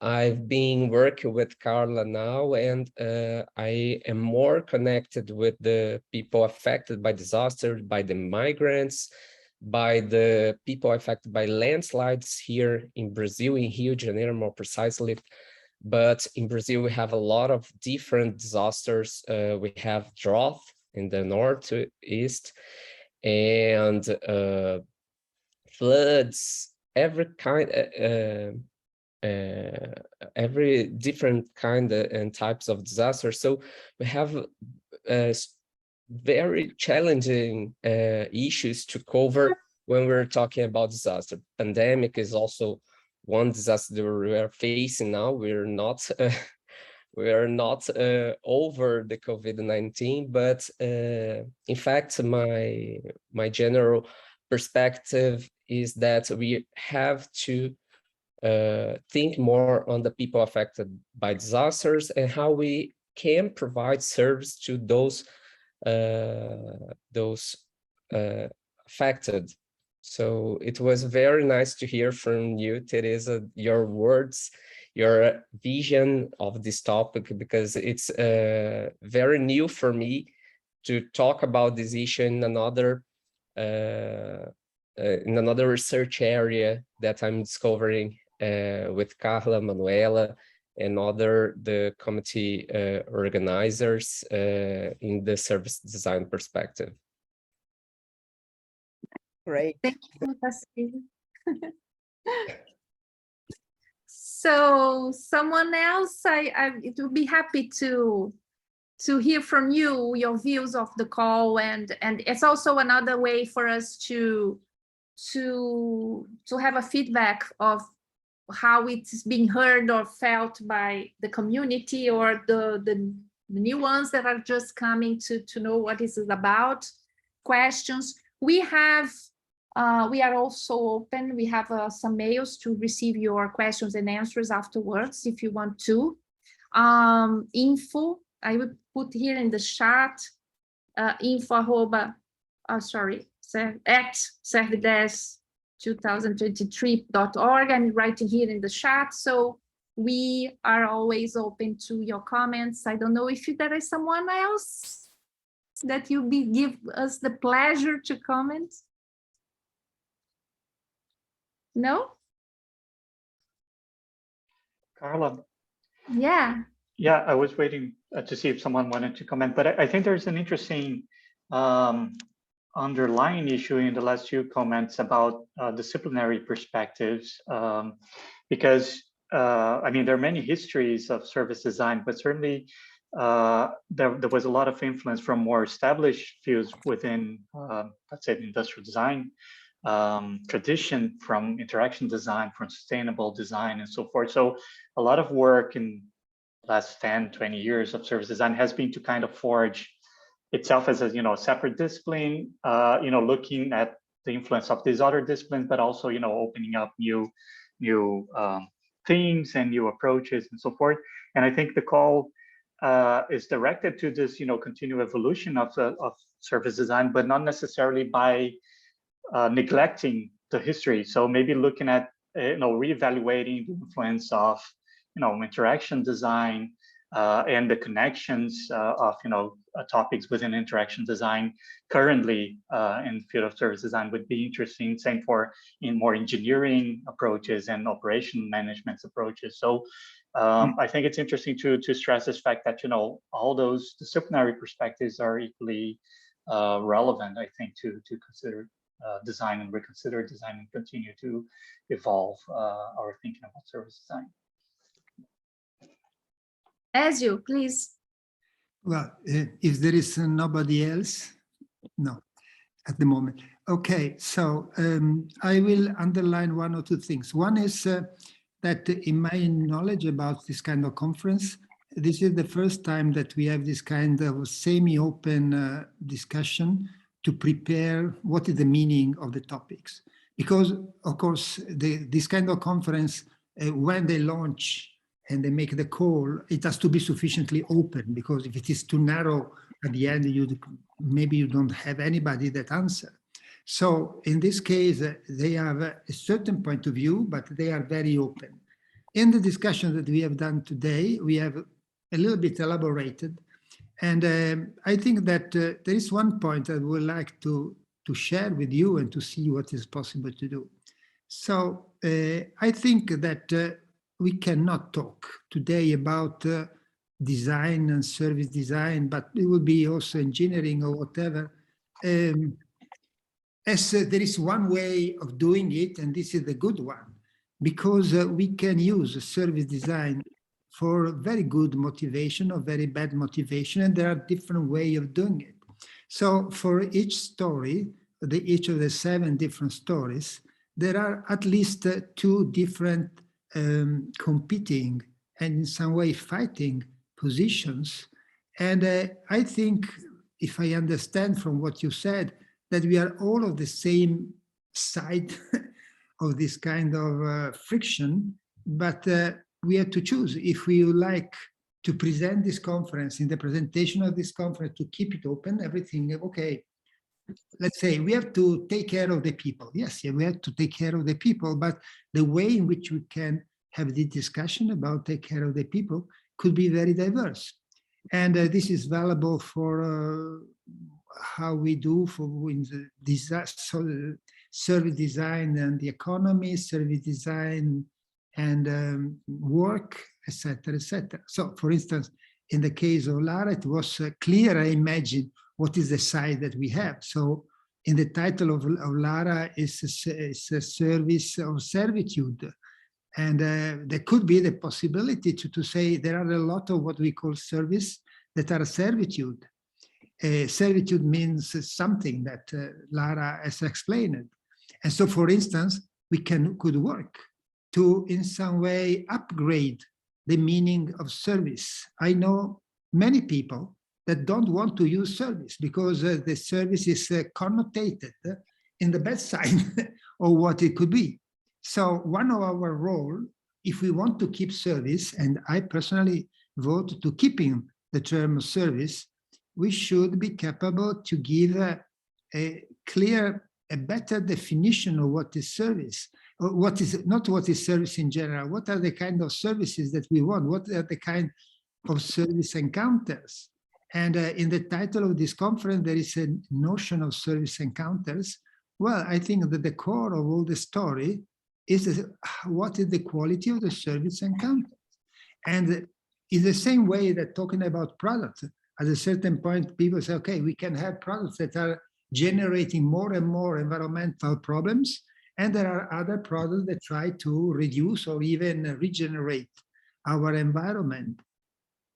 I've been working with Carla now, and I am more connected with the people affected by disaster, by the migrants, by the people affected by landslides here in Brazil, in Rio de Janeiro more precisely. But in Brazil, we have a lot of different disasters. We have drought in the northeast, and floods, every different kind and types of disasters. So we have very challenging issues to cover when we're talking about disaster. Pandemic is also one disaster that we are facing now. We're not over the COVID-19, but in fact, my general perspective is that we have to think more on the people affected by disasters and how we can provide service to those affected. So it was very nice to hear from you, Teresa, your words, your vision of this topic, because it's very new for me to talk about this issue in another research area that I'm discovering with Carla, Manuela, and the committee organizers in the service design perspective. Great. Thank you, Tarcísio. So someone else, it would be happy to hear from you, your views of the call, and it's also another way for us to have a feedback of how it's being heard or felt by the community, or the new ones that are just coming to know what this is about. Questions we have. We are also open. We have some mails to receive your questions and answers afterwards, if you want to. Info, I will put here in the chat, info at ServDes.2023.org. I'm writing here in the chat. So we are always open to your comments. I don't know if there is someone else that you give us the pleasure to comment. No? Carla. Yeah. Yeah, I was waiting to see if someone wanted to comment, but I think there's an interesting underlying issue in the last few comments about disciplinary perspectives, because I mean, there are many histories of service design, but certainly there was a lot of influence from more established fields within, let's say, the industrial design tradition, from interaction design, from sustainable design, and so forth. So a lot of work in the last 10, 20 years of service design has been to kind of forge itself as a separate discipline, looking at the influence of these other disciplines, but also opening up new themes and new approaches and so forth. And I think the call is directed to this continued evolution of service design, but not necessarily by neglecting the history. So maybe looking at reevaluating the influence of interaction design and the connections of topics within interaction design currently in the field of service design would be interesting. Same for more engineering approaches and operation management approaches. So I think it's interesting to stress this fact that all those disciplinary perspectives are equally relevant, I think, to consider design and reconsider design and continue to evolve our thinking about service design. Ezio, please. Well, if there is nobody else, no, at the moment. Okay, so I will underline one or two things. One is that in my knowledge about this kind of conference, this is the first time that we have this kind of semi-open discussion to prepare what is the meaning of the topics. Because, of course, this kind of conference, when they launch and they make the call, it has to be sufficiently open, because if it is too narrow, at the end, maybe you don't have anybody that answer. So in this case, they have a certain point of view, but they are very open. In the discussion that we have done today, we have a little bit elaborated. And I think that there is one point I would like to share with you and to see what is possible to do. So I think that we cannot talk today about design and service design, but it will be also engineering or whatever. As there is one way of doing it, and this is the good one, because we can use service design for very good motivation or very bad motivation, and there are different ways of doing it. So for each story, each of the 7 different stories, there are at least 2 different competing and in some way fighting positions. And I think, if I understand from what you said, that we are all of the same side of this kind of friction, but we have to choose if we would like to present this conference, in the presentation of this conference, to keep it open, everything, okay. Let's say we have to take care of the people. Yes, we have to take care of the people, but the way in which we can have the discussion about take care of the people could be very diverse. And this is valuable for how we do for service design and the economy, service design and work, etc., etc. So, for instance, in the case of Lara, it was clear, I imagine, what is the side that we have. So in the title of Lara is a service of servitude. And there could be the possibility to say there are a lot of what we call service that are servitude. Servitude means something that Lara has explained. And so, for instance, we could work to, in some way, upgrade the meaning of service. I know many people that don't want to use service because the service is connotated in the bad side of what it could be. So one of our role, if we want to keep service, and I personally vote to keeping the term service, we should be capable to give a clear, a better definition of what is service. What is not what is service in general, what are the kind of services that we want, what are the kind of service encounters. And in the title of this conference, there is a notion of service encounters. Well, I think that the core of all the story is what is the quality of the service encounter. And in the same way that talking about product, At a certain point, people say, okay, we can have products that are generating more and more environmental problems, and there are other products that try to reduce or even regenerate our environment.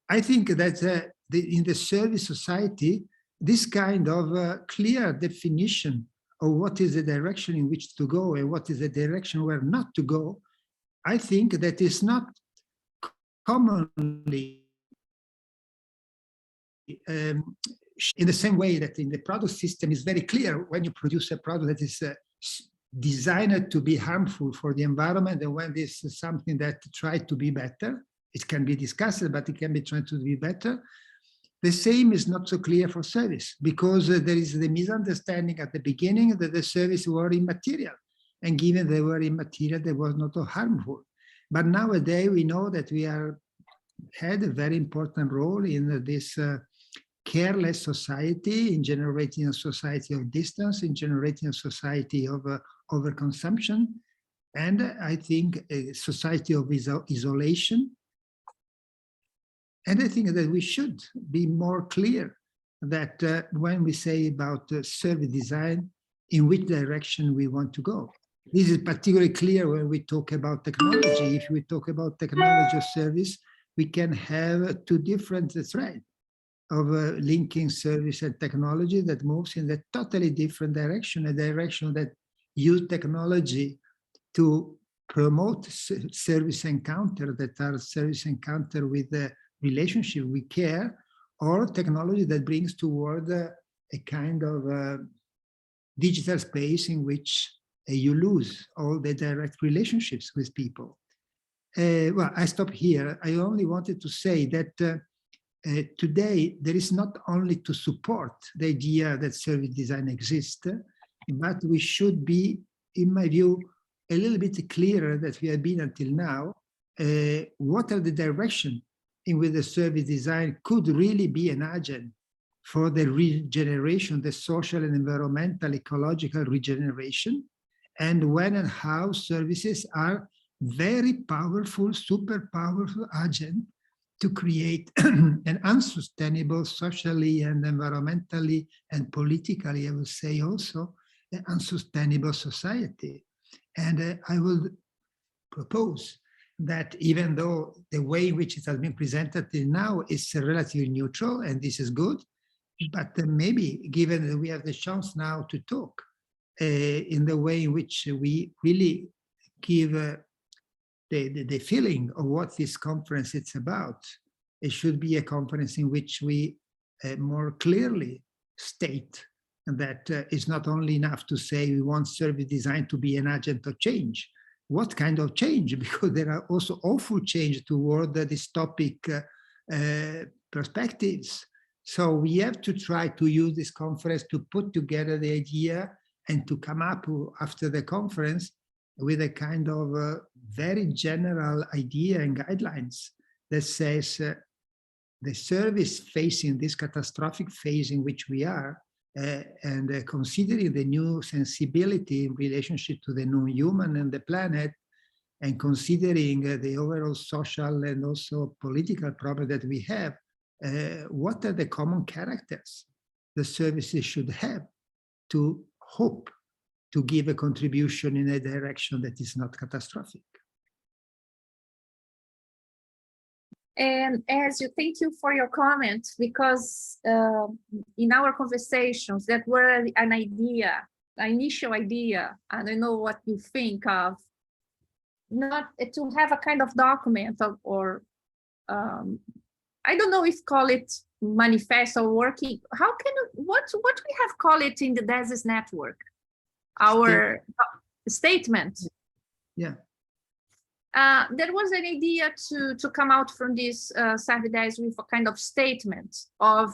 I think that in the service society, this kind of clear definition of what is the direction in which to go and what is the direction where not to go, I think that is not commonly in the same way that in the product system is very clear when you produce a product that is designed to be harmful for the environment, and when this is something that tries to be better, it can be discussed, but it can be trying to be better. The same is not so clear for service, because there is the misunderstanding at the beginning that the service were immaterial, and given they were immaterial, they was not so harmful. But nowadays we know that we had a very important role in this careless society, in generating a society of distance, in generating a society of overconsumption, and I think a society of isolation. And I think that we should be more clear that when we say about service design, in which direction we want to go. This is particularly clear when we talk about technology. If we talk about technology or service, we can have two different threads of linking service and technology that moves in a totally different direction, a direction that use technology to promote service encounter, that are service encounter with the relationship we care, or technology that brings toward a kind of digital space in which you lose all the direct relationships with people. Well, I stop here. I only wanted to say that today there is not only to support the idea that service design exists, but we should be, in my view, a little bit clearer than we have been until now. What are the directions in which the service design could really be an agent for the regeneration, the social and environmental, ecological regeneration, and when and how services are very powerful, super powerful agent to create an unsustainable socially and environmentally and politically, I would say also, an unsustainable society. And I will propose that even though the way in which it has been presented till now is relatively neutral, and this is good, but maybe given that we have the chance now to talk in the way in which we really give the feeling of what this conference is about, it should be a conference in which we more clearly state that it's not only enough to say we want service design to be an agent of change. What kind of change? Because there are also awful change toward the dystopic perspectives. So we have to try to use this conference to put together the idea and to come up after the conference with a kind of very general idea and guidelines that says the service facing this catastrophic phase in which we are, and considering the new sensibility in relationship to the non-human and the planet, and considering the overall social and also political problem that we have, what are the common characters the services should have to hope to give a contribution in a direction that is not catastrophic? And as you, thank you for your comment, because in our conversations that were an idea, an initial idea, I don't know what you think of, not to have a kind of document or I don't know if call it manifesto or working. How can what we have called it in the DESIS network? Our statement. Yeah. There was an idea to come out from this ServDes with a kind of statement of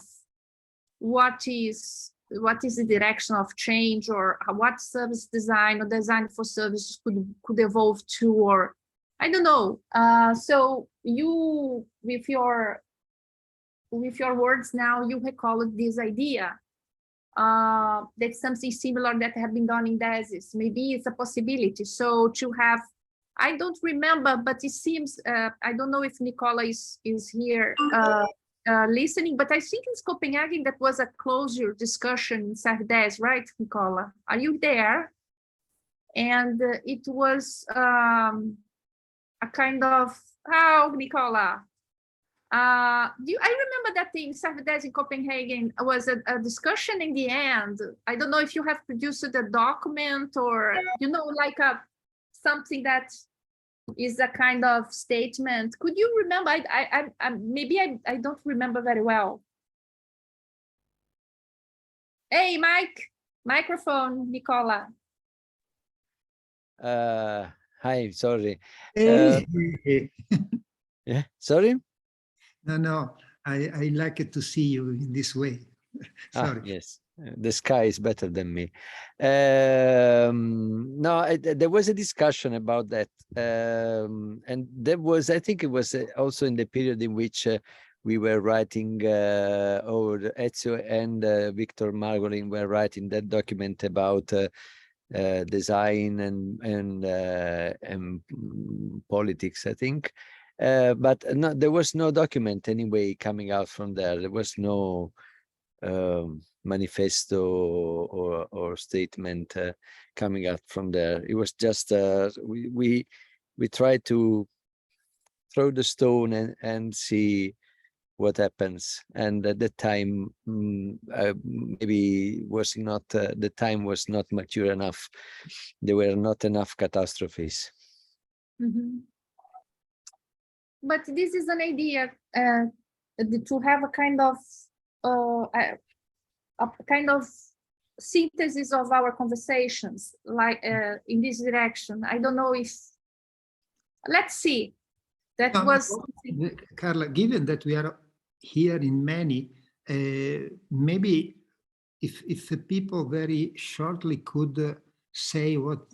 what is the direction of change, or what service design or design for services could evolve to, or I don't know. So you, with your words now, you recall this idea. That's something similar that have been done in DESIS. Maybe it's a possibility. So to have, I don't remember, but it seems, I don't know if Nicola is here. listening, but I think in Copenhagen that was a closure discussion in ServDes, right, Nicola? Are you there? And it was a kind of, how, Nicola? I remember that thing, ServDes in Copenhagen was a discussion in the end. I don't know if you have produced a document or, you know, like something that is a kind of statement. Could you remember? Maybe I don't remember very well. Hey, microphone, Nicola. Hi, sorry. Hey. Yeah, sorry. No, I like it to see you in this way. Sorry. Yes, the sky is better than me. No, there was a discussion about that, and there was, I think it was also in the period in which we were writing, or Ezio and Victor Margolin were writing that document about design and politics, I think. But no, there was no document anyway coming out from there. There was no manifesto or statement coming out from there. It was just we tried to throw the stone and see what happens. And at the time, maybe was not the time was not mature enough. There were not enough catastrophes. Mm-hmm. But this is an idea to have a kind of synthesis of our conversations, like in this direction. I don't know if, let's see. That was Carla, given that we are here in many, maybe if the people very shortly could say what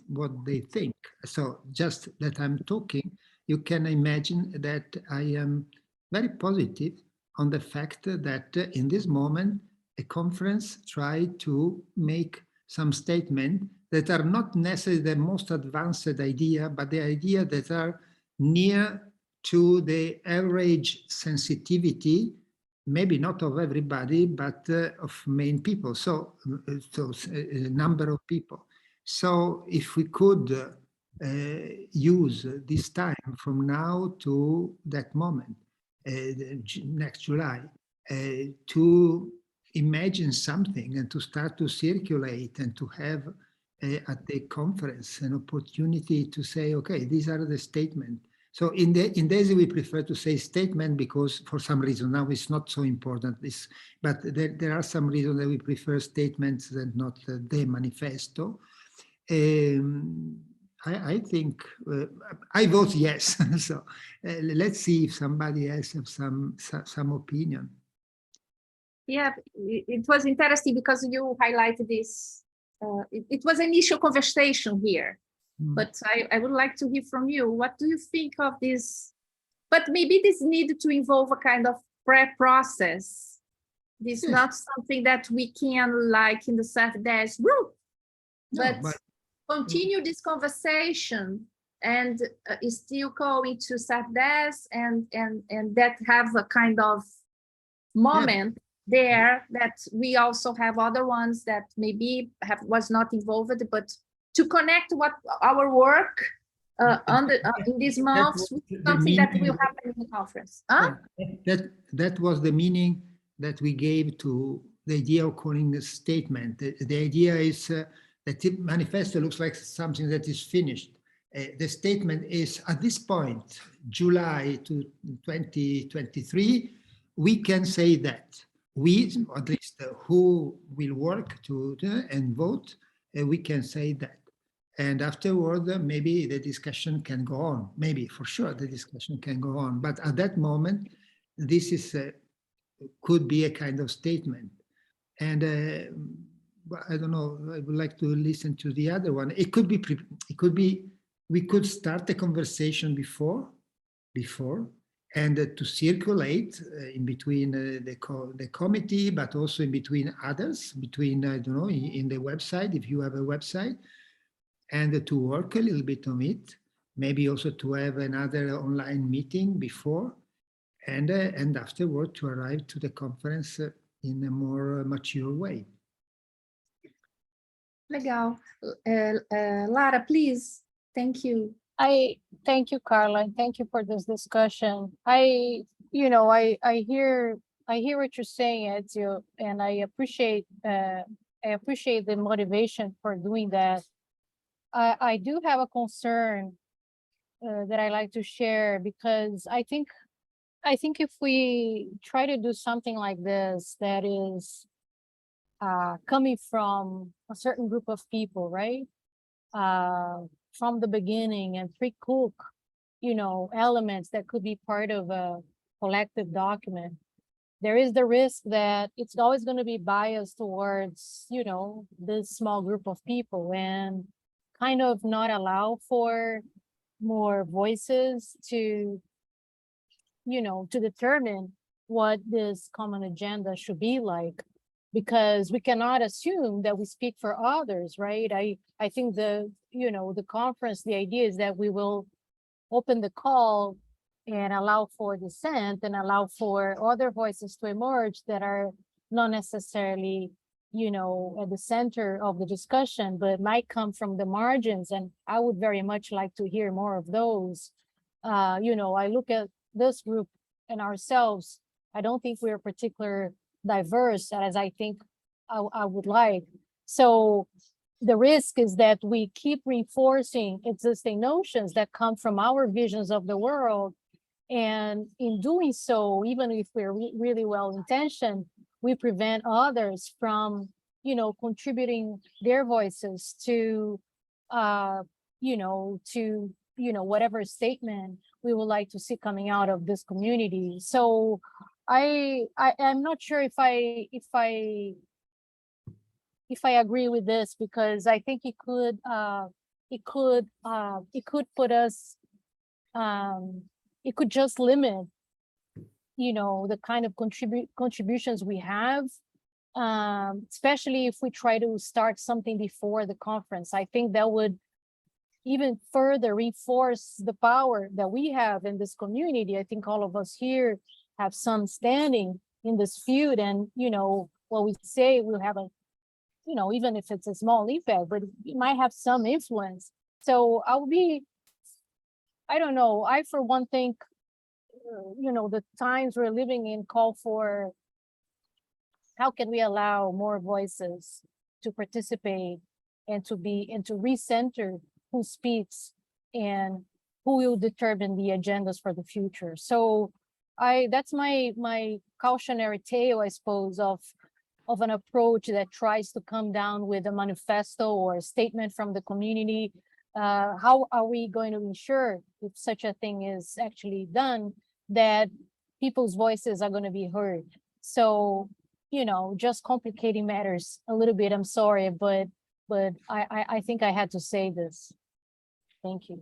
they think. So just that I'm talking, you can imagine that I am very positive on the fact that in this moment, a conference tried to make some statements that are not necessarily the most advanced idea, but the idea that are near to the average sensitivity, maybe not of everybody, but of main people, so a number of people. So if we could use this time from now to that moment, next July, to imagine something and to start to circulate and to have at the conference an opportunity to say, okay, these are the statements. So in DESI, we prefer to say statement because for some reason now it's not so important. But there are some reasons that we prefer statements than not the manifesto. I think I vote yes. So let's see if somebody else has some opinion. Yeah, it was interesting because you highlighted this. It was an initial conversation here. But I would like to hear from you. What do you think of this? But maybe this needed to involve a kind of pre-process. This is not something that we can, like in the ServDes group, but continue this conversation and still going to ServDes and that have a kind of moment there that we also have other ones that maybe was not involved, but to connect what our work in these months with something that will happen in the conference. Huh? That was the meaning that we gave to the idea of calling a statement. The idea is that the manifesto looks like something that is finished. The statement is at this point, July 2023, we can say that we, at least who will work to and vote, we can say that. And afterward, maybe the discussion can go on. Maybe, for sure, the discussion can go on. But at that moment, this is could be a kind of statement. And I don't know. I would like to listen to the other one. It could be. We could start a conversation before, and to circulate in between the committee, but also in between others. Between I don't know, in the website, if you have a website. And to work a little bit on it, maybe also to have another online meeting before, and afterward to arrive to the conference in a more mature way. Legal. Lara, please. Thank you. I thank you, Carla, and thank you for this discussion. I hear what you're saying, Ezio, and I appreciate the motivation for doing that. I do have a concern that I like to share, because I think if we try to do something like this that is coming from a certain group of people, right? From the beginning, and pre-cook, elements that could be part of a collective document, there is the risk that it's always going to be biased towards, this small group of people, and kind of not allow for more voices to, to determine what this common agenda should be like, because we cannot assume that we speak for others, right? I think the conference, the idea is that we will open the call and allow for dissent and allow for other voices to emerge that are not necessarily, at the center of the discussion, but might come from the margins. And I would very much like to hear more of those. I look at this group and ourselves, I don't think we're particularly diverse as I think I would like. So the risk is that we keep reinforcing existing notions that come from our visions of the world. And in doing so, even if we're really well-intentioned, we prevent others from, contributing their voices to, whatever statement we would like to see coming out of this community. So I'm not sure if I agree with this, because I think it could put us, it could just limit, the kind of contributions we have, especially if we try to start something before the conference. I think that would even further reinforce the power that we have in this community. I think all of us here have some standing in this feud, and what we say will have a, even if it's a small effect, but it might have some influence. So I don't know, I for one think, the times we're living in call for, how can we allow more voices to participate and to recenter who speaks and who will determine the agendas for the future. So that's my cautionary tale, I suppose, of an approach that tries to come down with a manifesto or a statement from the community. How are we going to ensure, if such a thing is actually done, that people's voices are going to be heard? So, just complicating matters a little bit, I'm sorry, but I think I had to say this. Thank you.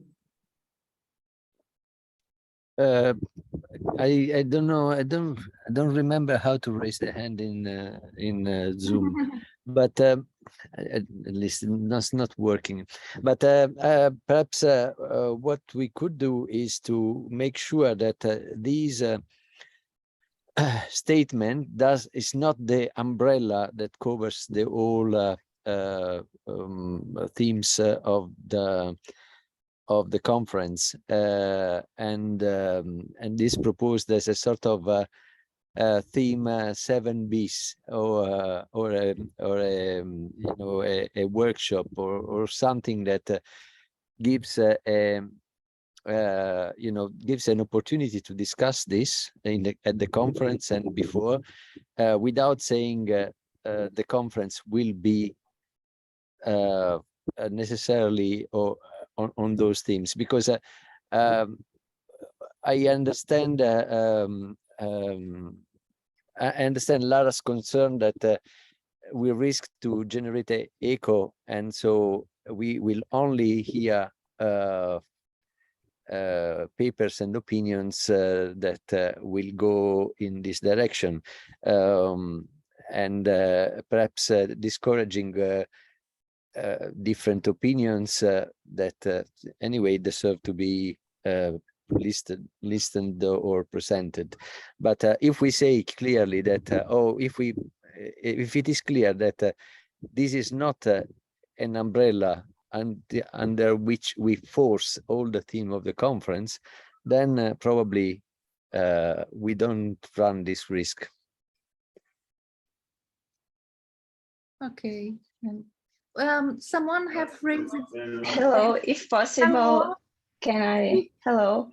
I don't know. I don't remember how to raise the hand in Zoom, but at least that's not working. But perhaps what we could do is to make sure that these statement is not the umbrella that covers the whole themes of the conference, and this proposed as a sort of theme 7bis, or a workshop or something that gives gives an opportunity to discuss this at the conference and before, without saying the conference will be necessarily on those themes, because I understand Lara's concern that we risk to generate an echo, and so we will only hear papers and opinions that will go in this direction, and perhaps discouraging different opinions that anyway deserve to be listened or presented. But if we say clearly that, if it is clear that this is not an umbrella under which we force all the theme of the conference, then probably we don't run this risk. Okay. Someone have raised. Hello, if possible, hello.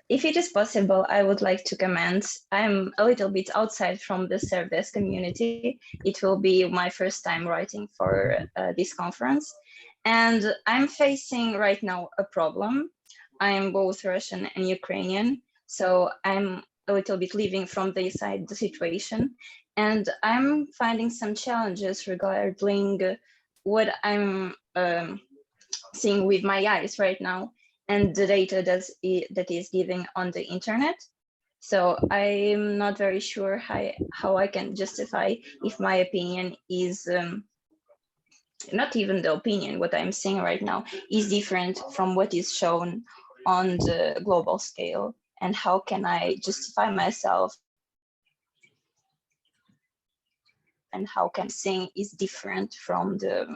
If it is possible, I would like to comment. I'm a little bit outside from the ServDes community. It will be my first time writing for this conference. And I'm facing right now a problem. I'm both Russian and Ukrainian, so I'm a little bit living from the side the situation. And I'm finding some challenges regarding what I'm seeing with my eyes right now and the data that is giving on the internet. So I'm not very sure how I can justify if my opinion is not even the opinion, what I'm seeing right now is different from what is shown on the global scale. And how can I justify myself? And how can seeing is different from the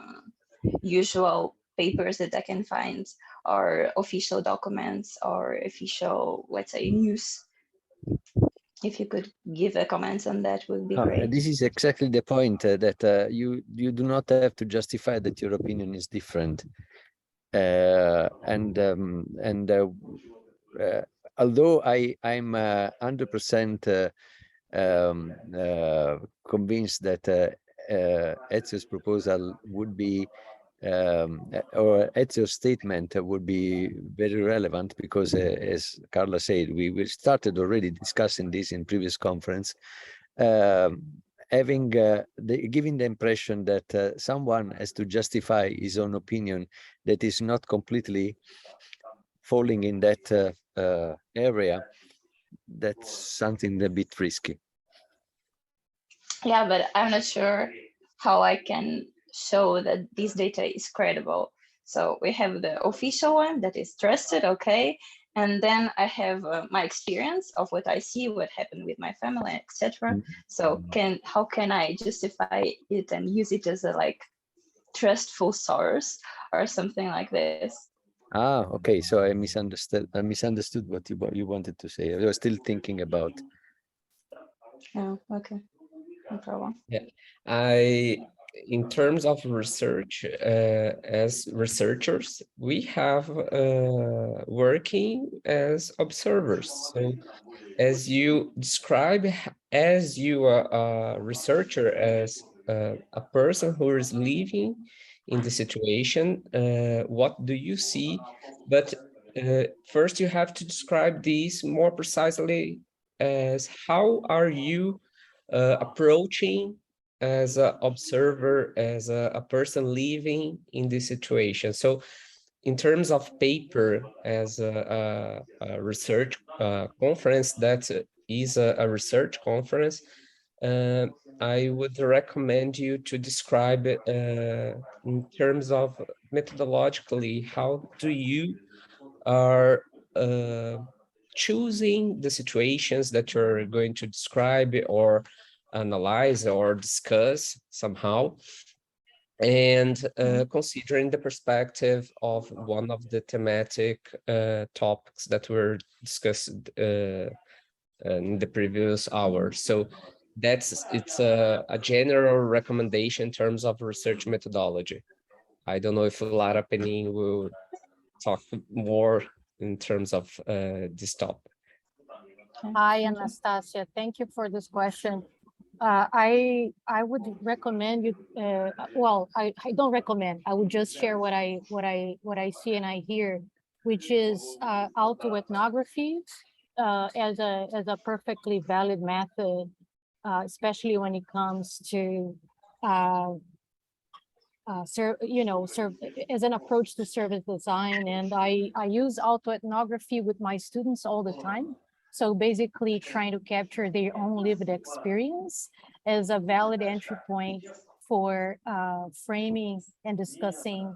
usual papers that I can find, or official documents, or official, let's say, news. If you could give a comment on that, would be great. This is exactly the point that you do not have to justify that your opinion is different. Although I'm 100% convinced that Ezio's proposal would be or Ezio's statement would be very relevant, because as Carla said, we started already discussing this in previous conference, giving the impression that someone has to justify his own opinion that is not completely falling in that area. That's something a bit risky. Yeah, but I'm not sure how I can show that this data is credible. So we have the official one that is trusted, okay, and then I have my experience of what I see, what happened with my family, etc. So how can I justify it and use it as a trustful source or something like this? Ah, okay. So I misunderstood what you wanted to say. I was still thinking about. Oh, okay. No problem. Yeah, in terms of research, as researchers, we have working as observers. So as you describe, as you are a researcher, as a person who is living in the situation, what do you see? But first you have to describe these more precisely as how are you approaching as an observer, as a person living in this situation. So in terms of paper, as a research conference, that is a research conference, I would recommend you to describe it in terms of methodologically, how do you are choosing the situations that you're going to describe or analyze or discuss somehow, and considering the perspective of one of the thematic topics that were discussed in the previous hour. So it's a general recommendation in terms of research methodology. I don't know if Lara Penin will talk more in terms of this topic. Hi, Anastasia. Thank you for this question. I would recommend you. Well, I don't recommend. I would just share what I see and I hear, which is autoethnography as a perfectly valid method, especially when it comes to serve as an approach to service design. And I use autoethnography with my students all the time. So basically trying to capture their own lived experience as a valid entry point for framing and discussing,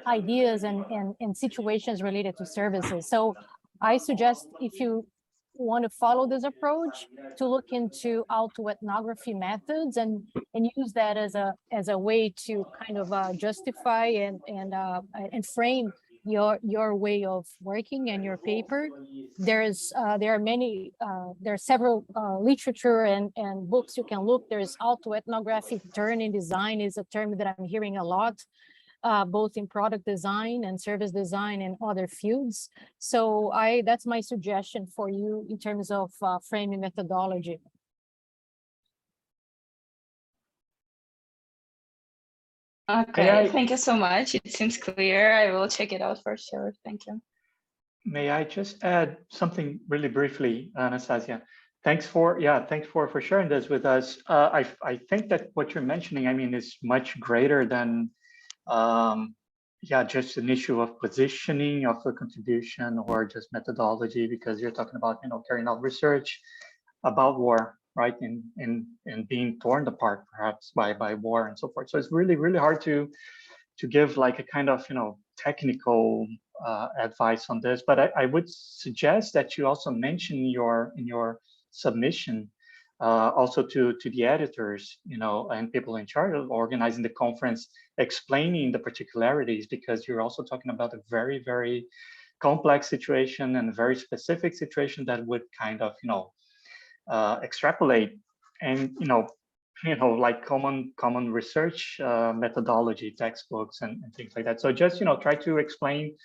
ideas and situations related to services. So I suggest, if you want to follow this approach, to look into autoethnography methods and use that as a way to kind of justify and frame your way of working and your paper. There are several literature and books you can look. There's autoethnographic turn in design is a term that I'm hearing a lot, both in product design and service design and other fields. So that's my suggestion for you in terms of framing methodology. Okay, thank you so much. It seems clear. I will check it out for sure. Thank you. May I just add something really briefly, Anastasia? Thanks for sharing this with us. I think that what you're mentioning, I mean, is much greater than just an issue of positioning of a contribution or just methodology, because you're talking about, carrying out research about war, right? And being torn apart perhaps by war and so forth. So it's really, really hard to give like a kind of, technical advice on this. But I would suggest that you also mention in your submission also to the editors, and people in charge of organizing the conference, explaining the particularities, because you're also talking about a very, very complex situation and a very specific situation that would kind of, extrapolate and, like common research methodology, textbooks and things like that. So just, try to explain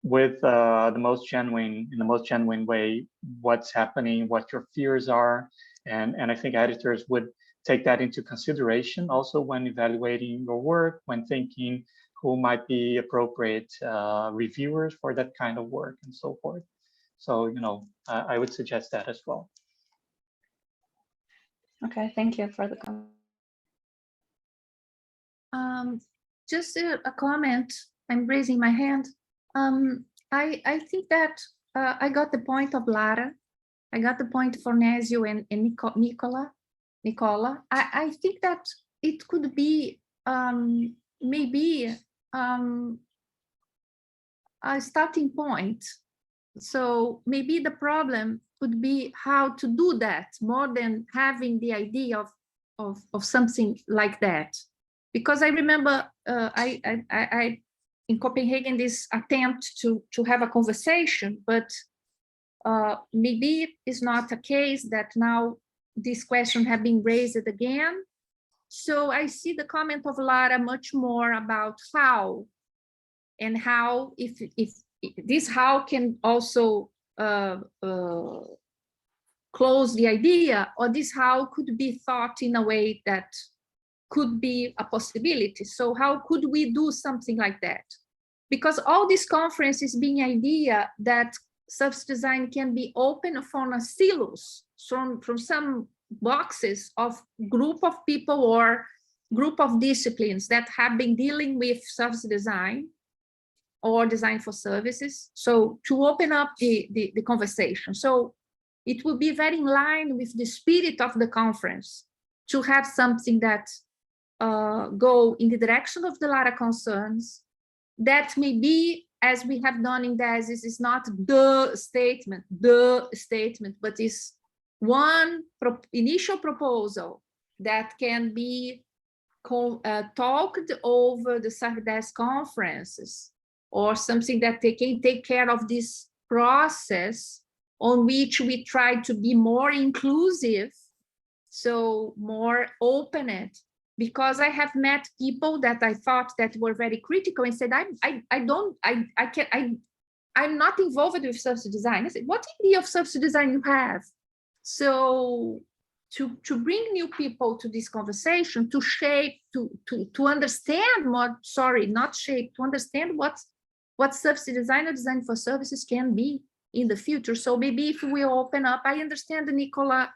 with the most genuine way what's happening, what your fears are. And I think editors would take that into consideration also when evaluating your work, when thinking who might be appropriate reviewers for that kind of work and so forth. So, I would suggest that as well. Okay, thank you for the comment. Just a comment. I'm raising my hand. I think that I got the point of Lara. I got the point for Nezio and Nicola. I think that it could be maybe a starting point. So maybe the problem could be how to do that more than having the idea of something like that. Because I remember I in Copenhagen, this attempt to have a conversation, but maybe it's not a case that now this question have been raised again. So I see the comment of Lara much more about how, and how if this how can also close the idea, or this how could be thought in a way that could be a possibility. So how could we do something like that? Because all these conferences being idea that service design can be open from a silos, from some boxes of group of people or group of disciplines that have been dealing with service design or design for services. So to open up the conversation. So it will be very in line with the spirit of the conference to have something that go in the direction of the Lara concerns, that may be, as we have done in DESIS, is not the statement, but is one initial proposal that can be talked over the ServDes conferences, or something that they can take care of this process on which we try to be more inclusive, so more open-ended. Because I have met people that I thought that were very critical and said, I'm not involved with service design. I said, what idea of service design you have? So to bring new people to this conversation, to shape, to understand more, sorry, not shape, to understand what service design or design for services can be in the future. So maybe if we open up, I understand Nicola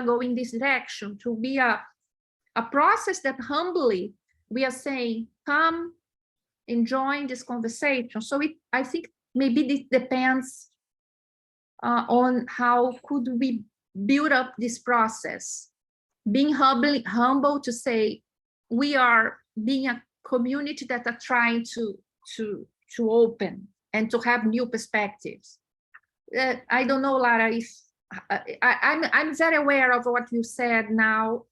going this direction, to be a process that humbly we are saying, come and join this conversation. So I think maybe this depends on how could we build up this process, being humble to say we are being community that are trying to open and to have new perspectives. I don't know, Lara, if I'm very aware of what you said now.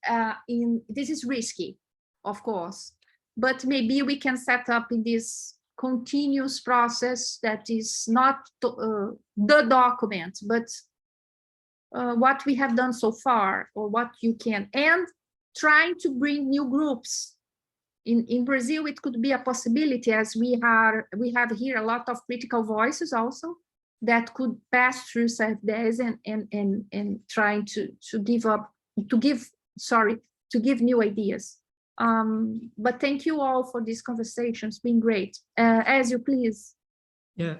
This is risky, of course, but maybe we can set up in this continuous process that is not the document, but what we have done so far, or what you can, and trying to bring new groups. In Brazil, it could be a possibility, as we have here a lot of critical voices also that could pass through ServDes and trying to give new ideas. But thank you all for this conversation. It's been great. As you please. Yeah,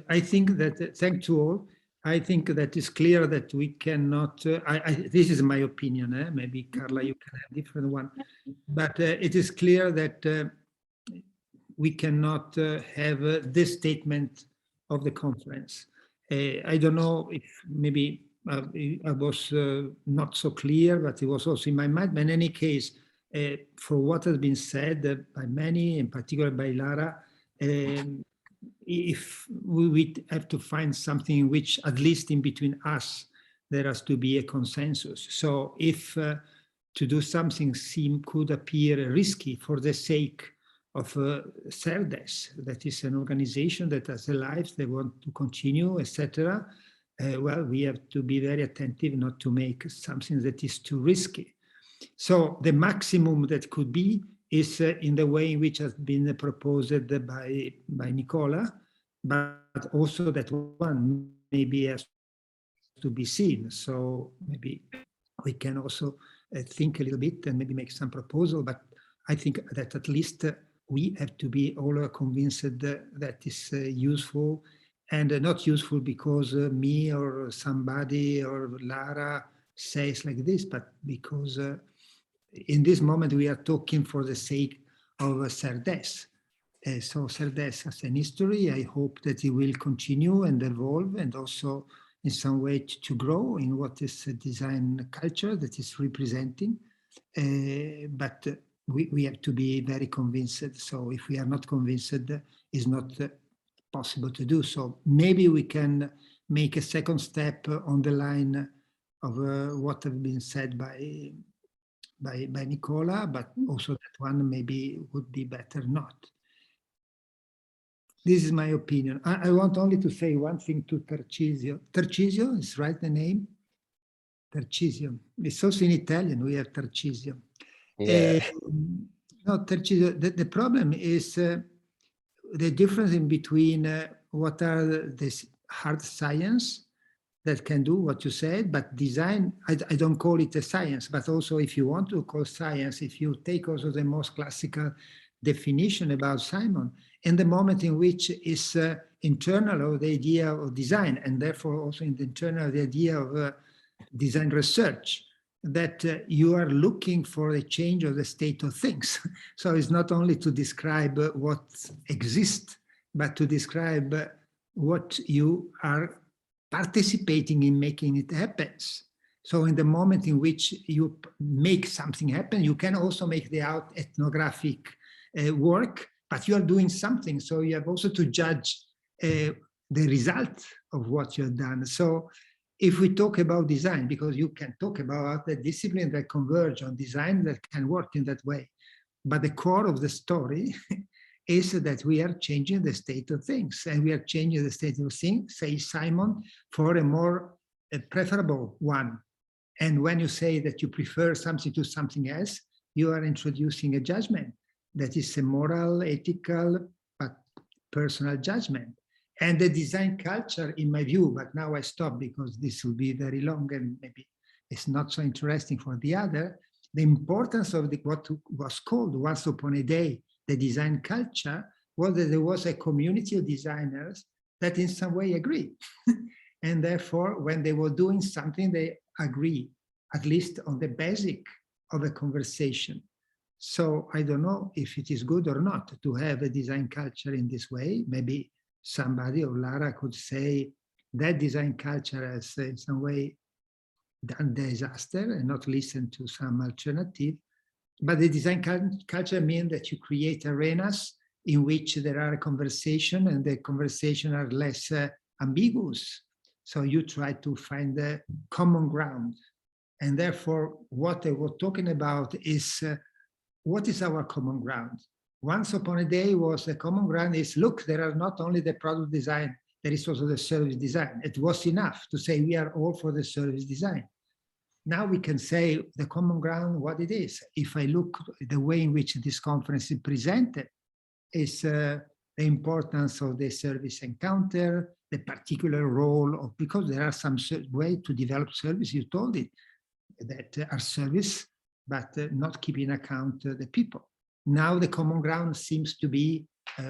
I think that, thank you all. I think that it's clear that we cannot, this is my opinion, maybe Carla, you can have a different one, but it is clear that we cannot have this statement of the conference. I don't know if maybe I was not so clear, but it was also in my mind. But in any case, for what has been said by many, in particular by Lara, if we have to find something in which, at least in between us, there has to be a consensus. So if to do something could appear risky for the sake of ServDes, that is an organization that has a life, they want to continue, etc. Well, we have to be very attentive not to make something that is too risky. So the maximum that could be is in the way in which has been proposed by Nicola, but also that one maybe has to be seen. So maybe we can also think a little bit and maybe make some proposal, but I think that at least we have to be all convinced that is useful, and not useful because me or somebody or Lara says like this, but because in this moment we are talking for the sake of ServDes. So ServDes has an history. I hope that it will continue and evolve, and also in some way to grow in what is a design culture that is representing. But we have to be very convinced. So if we are not convinced, it's not possible to do. So maybe we can make a second step on the line of what have been said by Nicola, but also that one maybe would be better not. This is my opinion. I want only to say one thing to Tarcisio. Tarcisio is right, the name? Tarcisio. It's also in Italian, we have Tarcisio. Yeah. No, Tarcisio, the problem is the difference in between what are the hard science that can do what you said, but design, I don't call it a science, but also if you want to call science, if you take also the most classical definition about Simon, and the moment in which is internal of the idea of design, and therefore also in the internal of the idea of design research, that you are looking for a change of the state of things. So it's not only to describe what exists, but to describe what you are participating in making it happen. So in the moment in which you make something happen, you can also make the ethnographic work, but you are doing something. So you have also to judge the result of what you have done. So if we talk about design, because you can talk about the discipline that converge on design that can work in that way, but the core of the story is that we are changing the state of things, and we are changing the state of things, say Simon, for a more preferable one. And when you say that you prefer something to something else, you are introducing a judgment that is a moral, ethical, but personal judgment. And the design culture, in my view, but now I stop because this will be very long and maybe it's not so interesting for the other, the importance of what was called once upon a day the design culture was that there was a community of designers that in some way agree. And therefore, when they were doing something, they agree, at least on the basic of a conversation. So I don't know if it is good or not to have a design culture in this way. Maybe somebody or Lara could say that design culture has in some way done disaster and not listen to some alternative. But the design culture means that you create arenas in which there are a conversation, and the conversation are less ambiguous. So you try to find a common ground. And therefore, what I was talking about is what is our common ground? Once upon a day was the common ground is, look, there are not only the product design, there is also the service design. It was enough to say we are all for the service design. Now we can say the common ground, what it is. If I look at the way in which this conference is presented, is the importance of the service encounter, the particular role of, because there are some way to develop service, you told it, that are service, but not keeping account the people. Now the common ground seems to be,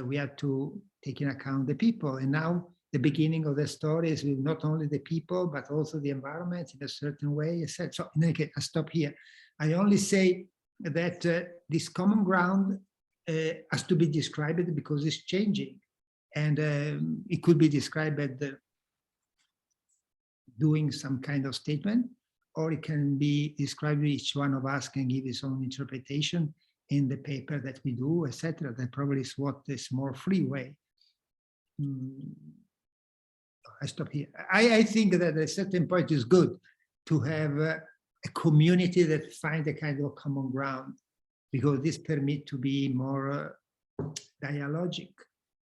we have to take into account the people. And now the beginning of the story is with not only the people, but also the environment in a certain way. So in any case, I stop here. I only say that this common ground has to be described because it's changing. And it could be described as doing some kind of statement, or it can be described, each one of us can give his own interpretation in the paper that we do, etc. That probably is what is more free way. I stop here. I think that at a certain point is good to have a community that find a kind of common ground, because this permits to be more dialogic,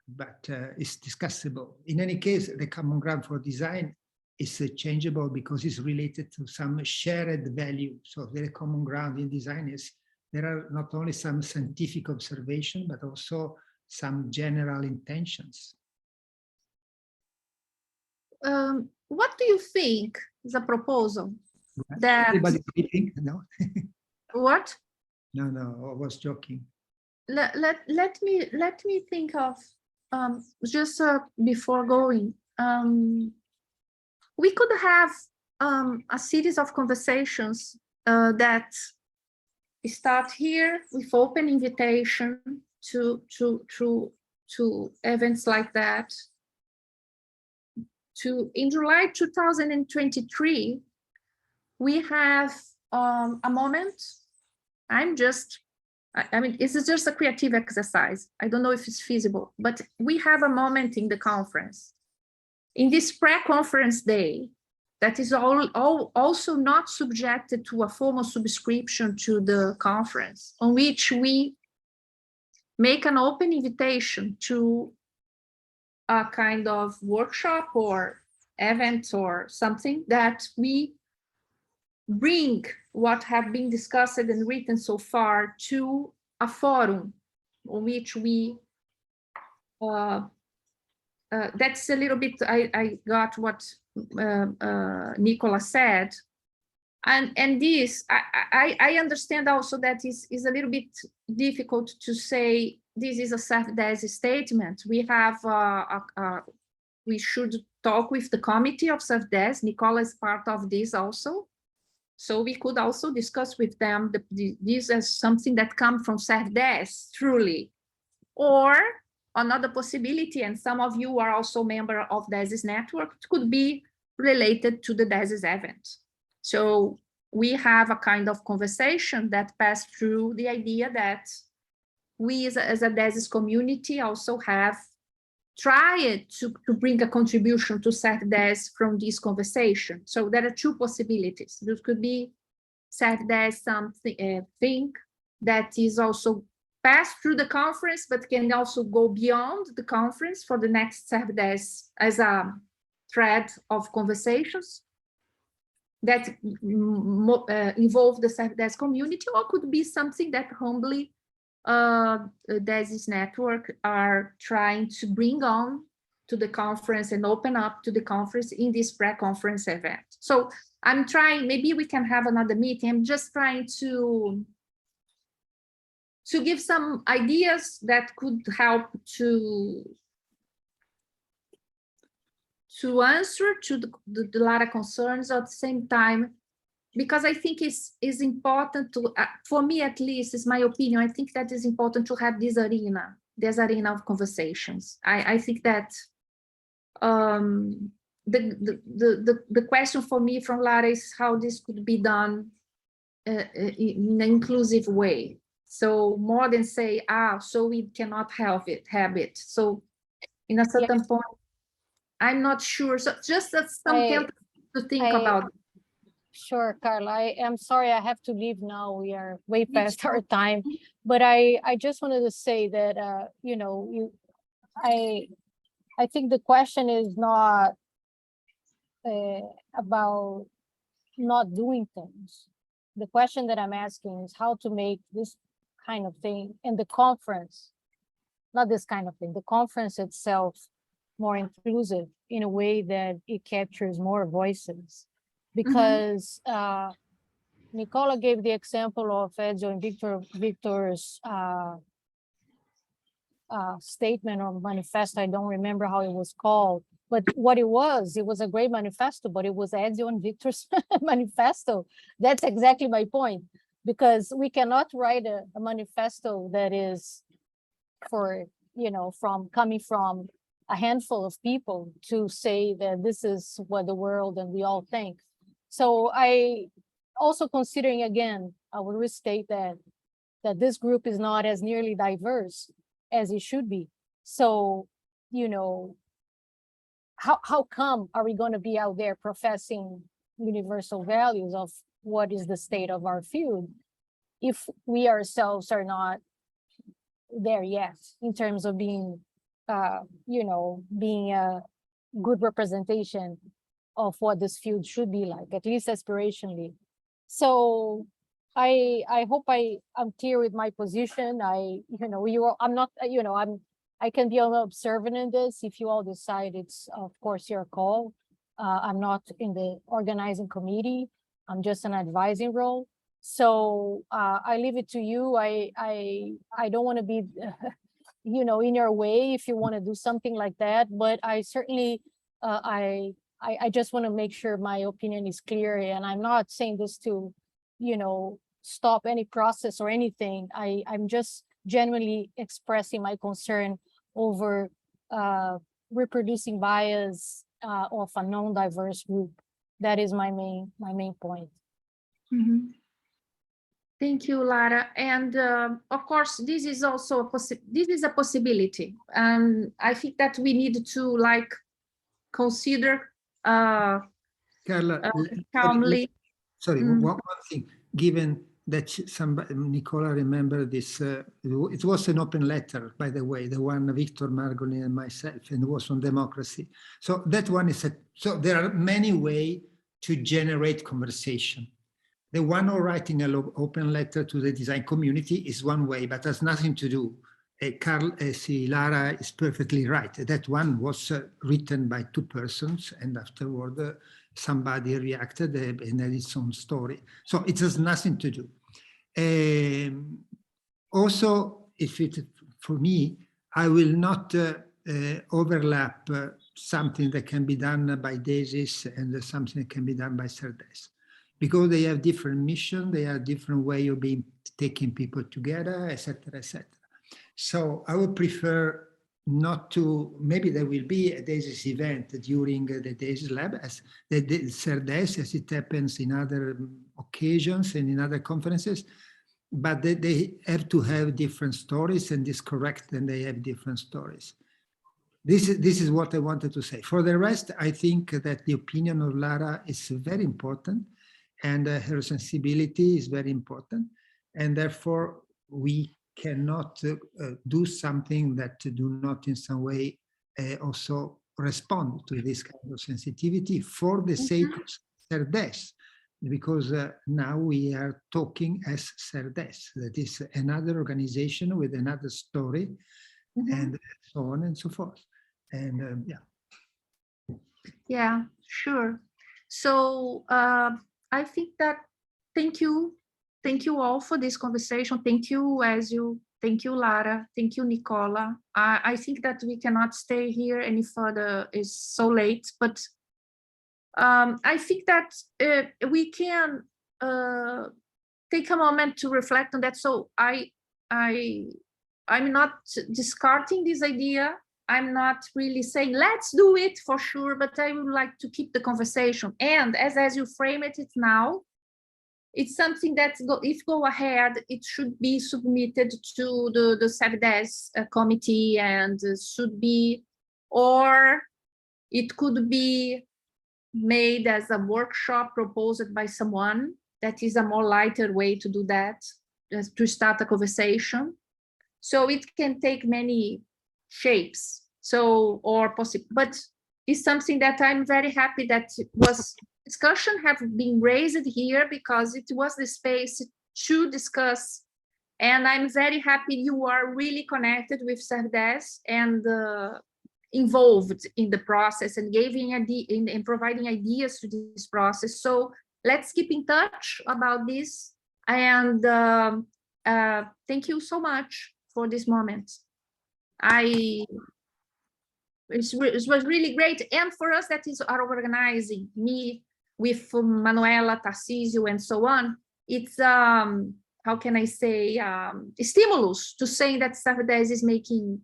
but it's discussable. In any case, the common ground for design is changeable because it's related to some shared value. So the common ground in design is there are not only some scientific observation, but also some general intentions. What do you think is a proposal that Everybody think? No. What? No, I was joking. Let me think of just before going. We could have a series of conversations that start here with open invitation to events like that. In July 2023, we have a moment. I mean, this is just a creative exercise. I don't know if it's feasible, but we have a moment in the conference, in this pre-conference day, that is also not subjected to a formal subscription to the conference, on which we make an open invitation to a kind of workshop or event or something that we bring what have been discussed and written so far to a forum on which we that's a little bit, I got what Nicola said, and this I understand also that is a little bit difficult to say this is a ServDes statement. We have we should talk with the committee of ServDes. Nicola is part of this also, so we could also discuss with them this as something that comes from ServDes truly, or another possibility, and some of you are also member of DESIS network, it could be related to the DESIS event. So we have a kind of conversation that passed through the idea that we as a DESIS community also have tried to bring a contribution to ServDes from this conversation. So there are two possibilities. This could be ServDes something thing that is also pass through the conference, but can also go beyond the conference for the next ServDes as a thread of conversations that involve the ServDes community, or could be something that humbly DESIS network are trying to bring on to the conference and open up to the conference in this pre-conference event. So I'm trying, maybe we can have another meeting. I'm just trying to give some ideas that could help to answer to the lot of concerns at the same time, because I think it's important to, for me at least, is my opinion, I think that is important to have this arena of conversations. I think that the question for me from Lara is how this could be done in an inclusive way. So more than say, so we cannot have it. So in a certain point, I'm not sure. So just some tentative to think about. Sure, Carla. I am sorry I have to leave now. We are way past our time. But I just wanted to say that, you know, I think the question is not about not doing things. The question that I'm asking is how to make this kind of thing in the conference, not this kind of thing, the conference itself more inclusive in a way that it captures more voices. Because Nicola gave the example of Ezio and Victor's statement or manifesto. I don't remember how it was called, but what it was a great manifesto, but it was Ezio and Victor's manifesto. That's exactly my point, because we cannot write a manifesto that is for, you know, coming from a handful of people to say that this is what the world and we all think. So I also considering, again, I will restate that this group is not as nearly diverse as it should be. So, you know, how come are we going to be out there professing universal values of what is the state of our field if we ourselves are not there yet in terms of being, you know, being a good representation of what this field should be like, at least aspirationally. So I hope I'm clear with my position. I'm not, you know, I can be observant in this. If you all decide, it's of course your call. I'm not in the organizing committee. I'm just an advising role. So I leave it to you. I don't want to be, you know, in your way if you want to do something like that. But I certainly, I just want to make sure my opinion is clear, and I'm not saying this to, you know, stop any process or anything. I'm just genuinely expressing my concern over reproducing bias of a non-diverse group. That is my main point. Thank you, Lara. And of course, this is also a possibility. And I think that we need to consider Carla, calmly. Sorry, one thing. Given that Nicola remember this, it was an open letter, by the way, the one Victor Margolin and myself, and it was on democracy. So that one is so there are many ways to generate conversation. The one of writing an open letter to the design community is one way, but has nothing to do. Lara is perfectly right. That one was written by two persons, and afterward somebody reacted and had its own story. So it has nothing to do. Also, for me, I will not overlap something that can be done by DESIS and something that can be done by ServDes, because they have different mission, they have different way of taking people together, etc., etc. So I would prefer not to, maybe there will be a DESIS event during the DESIS lab, as the ServDes, as it happens in other occasions and in other conferences, but they have to have different stories, and it's correct, and they have different stories. This is what I wanted to say. For the rest, I think that the opinion of Lara is very important, and her sensibility is very important, and therefore we cannot do something that do not in some way also respond to this kind of sensitivity for the sake of ServDes, because now we are talking as ServDes, that is another organization with another story, and so on and so forth. And Yeah, sure. So I think that, thank you all for this conversation. Thank you, Ezio. Thank you, Lara. Thank you, Nicola. I think that we cannot stay here any further. It's so late, but I think that we can take a moment to reflect on that. So I'm not discarding this idea. I'm not really saying let's do it for sure, but I would like to keep the conversation. And as you frame it now, it's something that if go ahead, it should be submitted to the ServDes committee, and should be, or it could be made as a workshop proposed by someone. That is a more lighter way to do that, just to start a conversation. So it can take many shapes. So, or possible, but it's something that I'm very happy that was discussion have been raised here, because it was the space to discuss. And I'm very happy you are really connected with ServDes and involved in the process and giving and providing ideas to this process. So let's keep in touch about this. And thank you so much for this moment. It was really great. And for us that are organizing, me with Manuela, Tarcísio, and so on, it's, how can I say, stimulus to saying that ServDes is making,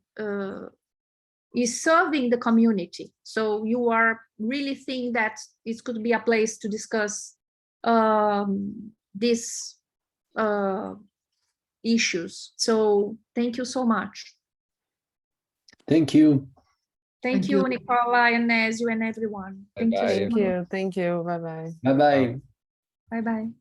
is serving the community. So you are really think that it could be a place to discuss these issues. So thank you so much. Thank you. Thank you, Nicola, and Nézio, and everyone. Thank you. Bye-bye. Thank you. Thank you. Bye-bye. Bye-bye. Bye-bye.